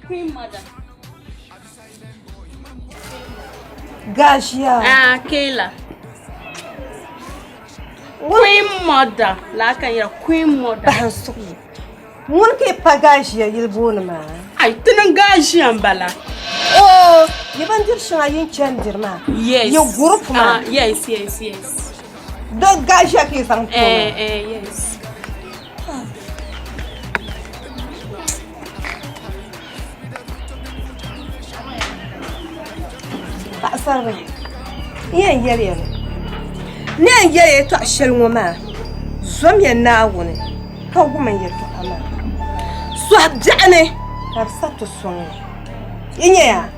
Queen Mother. Gashia. Kayla. Queen Mother. Like a Queen Mother. One ke pagashia yilbun ma. I didn't Gashia Bala. Oh, you want to show you change ma? Yes. Your group ma? Yes. Don't Gashia ki sang. Yes. Sorry. Yen yere. Ne yere to ashel ngoma. Zom ye na woni. Ka guma ye to ama. So abjane. Ka sato son. Yenye ya.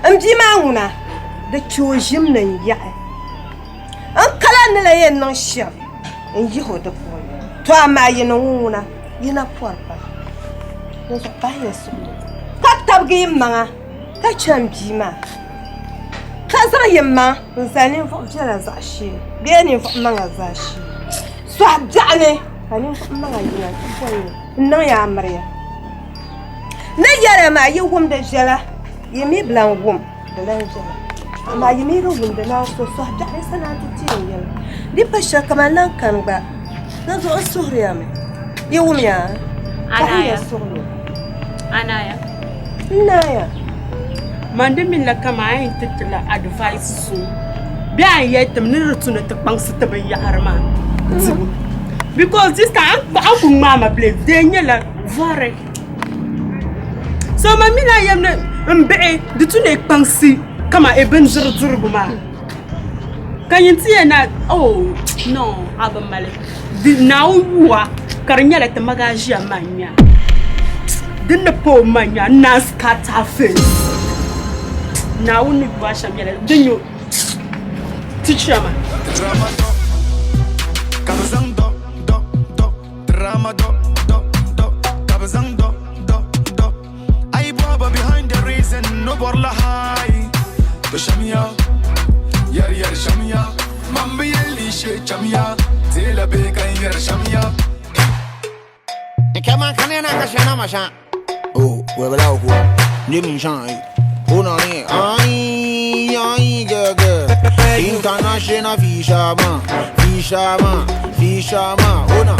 Amji ma nguna. De chojim nan ya. An kala ne la yen non sham. En yi ho de po. To ama ye no nguna. Ye na porpa. Yo so ba ye so. Ka tabgi manga. Ka chamji ma. Kaza yemma nzani fo jela zashi be ni fo manga zashi so abjane ani fo manga yina fo no ya amriya na yara ma yi wum da jela yemi blan wum da lan jela ma yemi ro wum da na so abjane sana tin yela di pasha kamalan kan ba na zo suriya me yi wum ya Anaya Naya Mande min la kama ayin titila advice so bi an yetem ni rutuna te kpangsi te ben yaharma because this time an kun mama play denye la vore so ma mina yemne mbe de tune kpangsi kama e ben zuru buma kanyinti na oh no aba male di now wa karnya la te magaji amanya dinna po manya na scatter face now we need wash am yele denyo teacher man kabazang do drama do kabazang do I baba behind the reason no borla high to shamia yar shamia mambi yeli she chamia tela be kan yar shamia e kama kanena kashana masha oh webala ko ni min shan Una ni ai gaga international fisherman una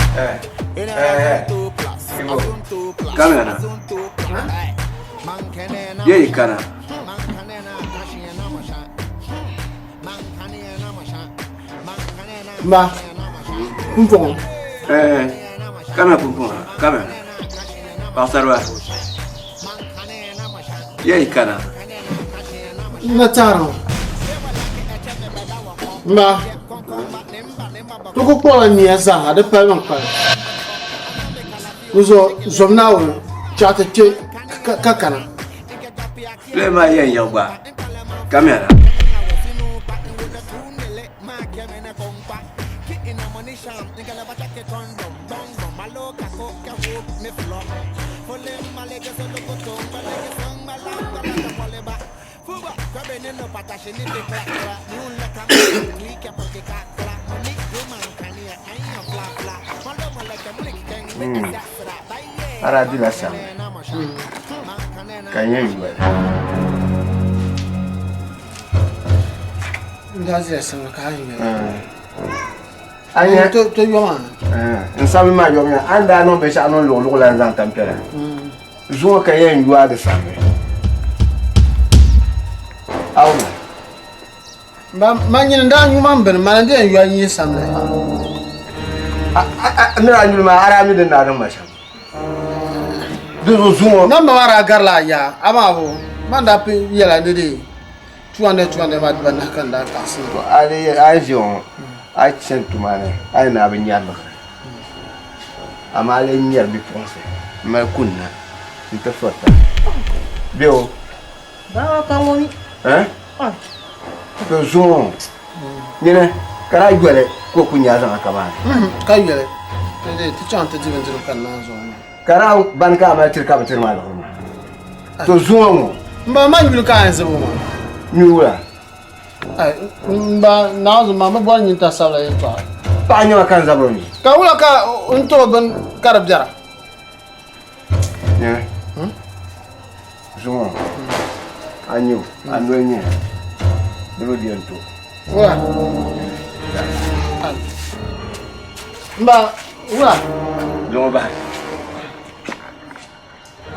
Kamera Ye kana Ma Pumpong Kamera pumpong Kamera Pasarwa Ye kana Nataro Ma Tuko kwa ni aza de pa man pa Uzo zomnawo chata che kakana Le ma yen yangba Kamera Ara di la sam. Kanya yuwa. Ndazi ya sama kayo. Anya to yoma. Nsami ma yoma anda no be sha no lo la nzan tampela. Zuwa ka yen yuwa da same. Auna. Ma nyin nda nyuma mben ma nda yuwa yin samle. Nira nyuma ara mi da na ran masha. Duzu zuwa. Namba wara garla ya amabo. Manda pe yela ndede. 200 ma diba na kan da kasi. Ali ajon. Ai sentumane. Ai na bin yalla. Amale nyar bi fonse. Ma kunna. Nta fota. Bio. Ba ka ngoni. To zuwa. Nyine kara gwele ko kunya zan aka ba. Ka gwele. Tede ti chante ti ben kan na zo. Kara banka ma tirka ba tirma da. To zuwa mu. Mba ma nyulu ka en sebo ma. Nyula. Ai mba na zo ma bo nyin ta sala yin to. Pa nyo kan zabro ni. Ka wula ka unto ben karab jara. Ne. Zuwa. Anyo, anwenye. Dulu dia tu. Wah. Mbak, wah. Zongo bah.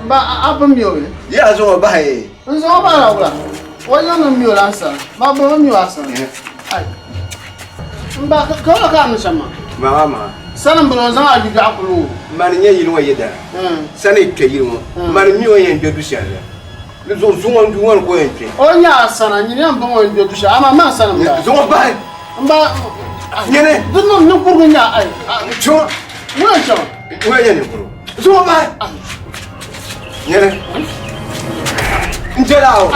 Mbak, apa mio ni? Ya zongo bah. Zongo bah lah wah. Wajah nak mio rasa. Mbak bawa mio rasa. Ay. Mbak, kau nak apa sama? Mama. Sana belum sama juga aku lu. Mari nyanyi lu aja dah. Sana itu yirmo. Mari mio yang dia tu siapa? Lu zongo zongo ko ente. Oh nya sana ni yang bawa dia tu siapa? Ama sana mbak. Zongo bah. Mbak. Nyene. Dulu numpur nya ay. Cuma. Mana cuma? Mana nyene puru. Zongo bah. Nyene. Njelao.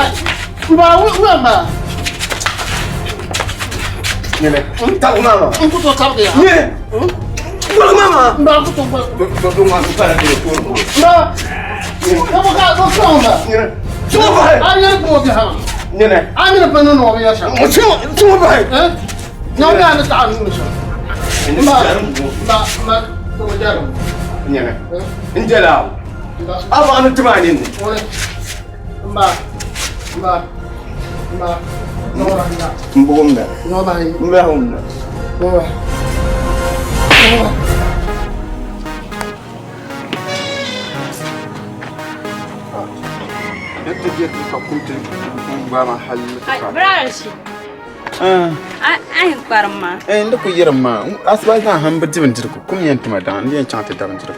Mbak, mbak. Nyene. Tak mama. Aku tu tak dia. Nyene. Mbak mama. Mbak aku tu. Mbak mama para dia puru. Mbak. Kamu kau kau mbak. Nyene. Cuma bah. Ayah aku dia. Nyene. Ayah penuh nabi ya sah. Cuma bah. Nabi ada tahan ni sah. Mbak, tunggu jarum. Nyene. Njelao. Apa anu temani ni? Mbak. Nora nda. Mbomda. Nora. Mbomda. Nora. Nanti dia tak kunci mahal. Berarti. Ai parma. Nda ku yirma. Asba kan han bidi bin dirku. Kum yan tuma dan yan chante da bin dirku.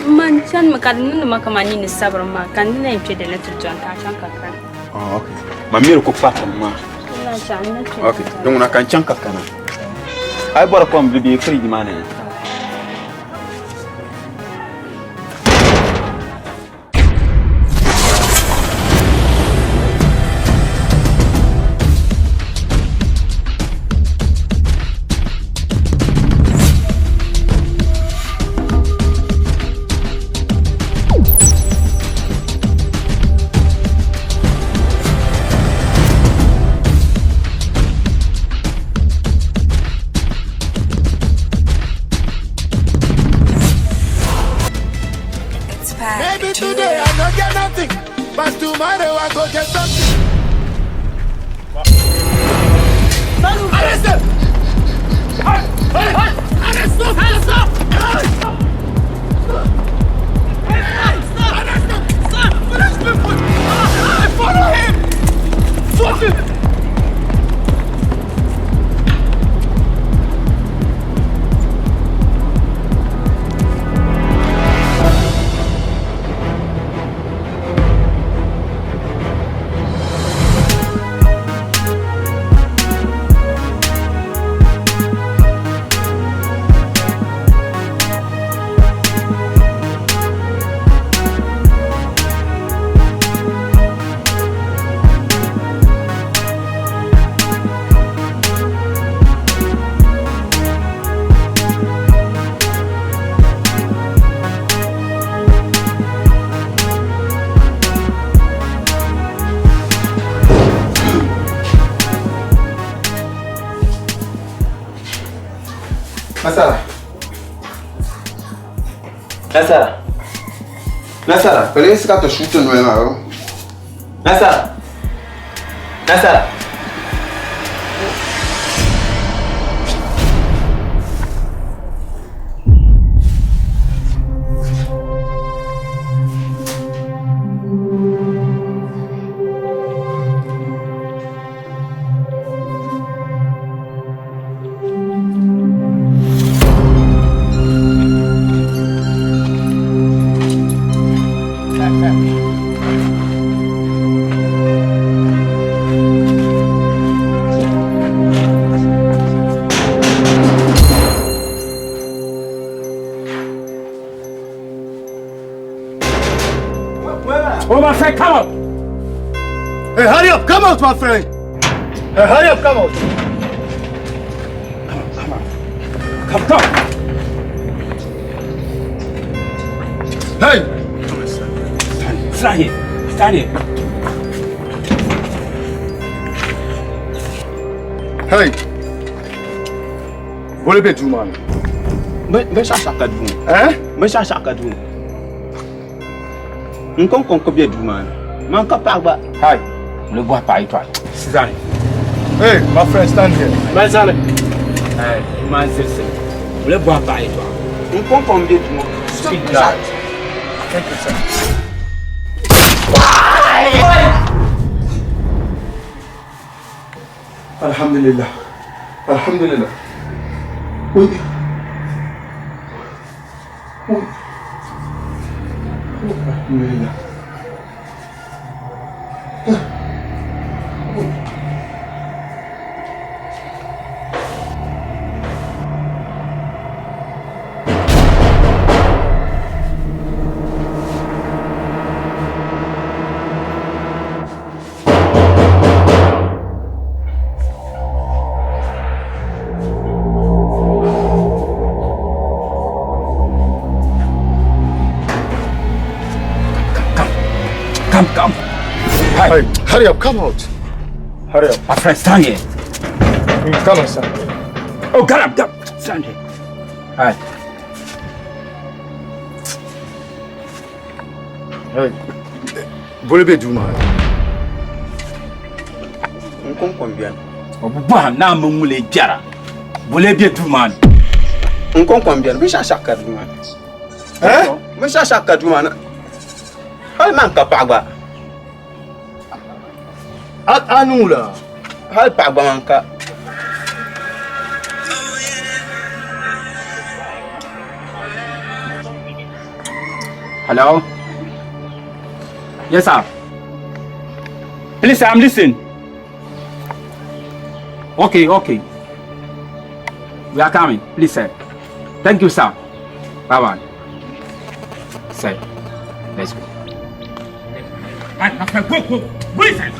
Man chan makan makamani ni sabar ma kan ni na da na tujon ta chan kakkan. Oh okay. Mamir ku fata ma. Okay. Donc na kan chan kakkana. Ai bora kom bibi kri di mana. Maybe today I don't get nothing, but tomorrow I go get something. Arrest them! Arrest them! Arrest them! Follow him! Stop him! Nasara, parece que tá chutando ela. Nasara. Oh, my friend, come out! Hey, hurry up! Come out, my friend! Hey, hurry up! Come out! Come! Hey! Stand here. Hey! Boleh be du man. Me chacha ka du. Hein? Me chacha ka du. Nkon ko be du man. Man ka pa ba. Hey, le bois pas toi. Stand. Hey, my friend, stand here. Man, stand. Hey, man, listen. Le bois pas toi. Nkon ko be du. Speak loud. Thank you, sir. Alhamdulillah. Alhamdulillah. Ui. Alhamdulillah. Come. Hey, hurry up, come out. Hurry up. My friend, stand here. Come on, son. Oh, get up. Stand here. Hey. Hey. Boleh be du man. Nkon ko bian. Obuba na mamule jara. Boleh be du man. Nkon ko bian. Me chacha ka du man. Hein? Me chacha ka du man. Hal man ka pa ba. Anu lah. Hal pa ba man ka. Hello? Yes, sir. Please, sir, I'm listening. Okay. We are coming. Please, sir. Thank you, sir. Bye-bye. Sir, let's go. Go inside.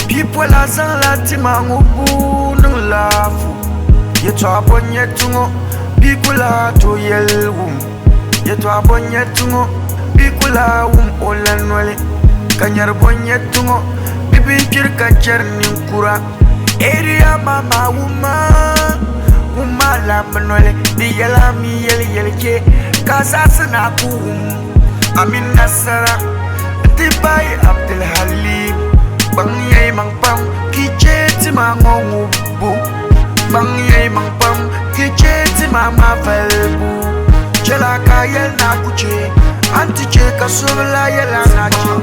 People as a latimango boo no laugh. Yet to upon yet to go, people are to yell womb. Yet to upon yet to go, people are womb all and well. Can you upon yet to go? Bibi kirka chernin kura. Area mama woman. Umala manole, the yellow me yellow ke, Kazasana boom. Amin Nasara, the bay Abdel Halim, Bangye Mangpam, Kicheti Mango, Bangye Mangpam, Kicheti Mama Velbu, Jelaka Yel Nakuche, Antiche Kasula Yelanachi.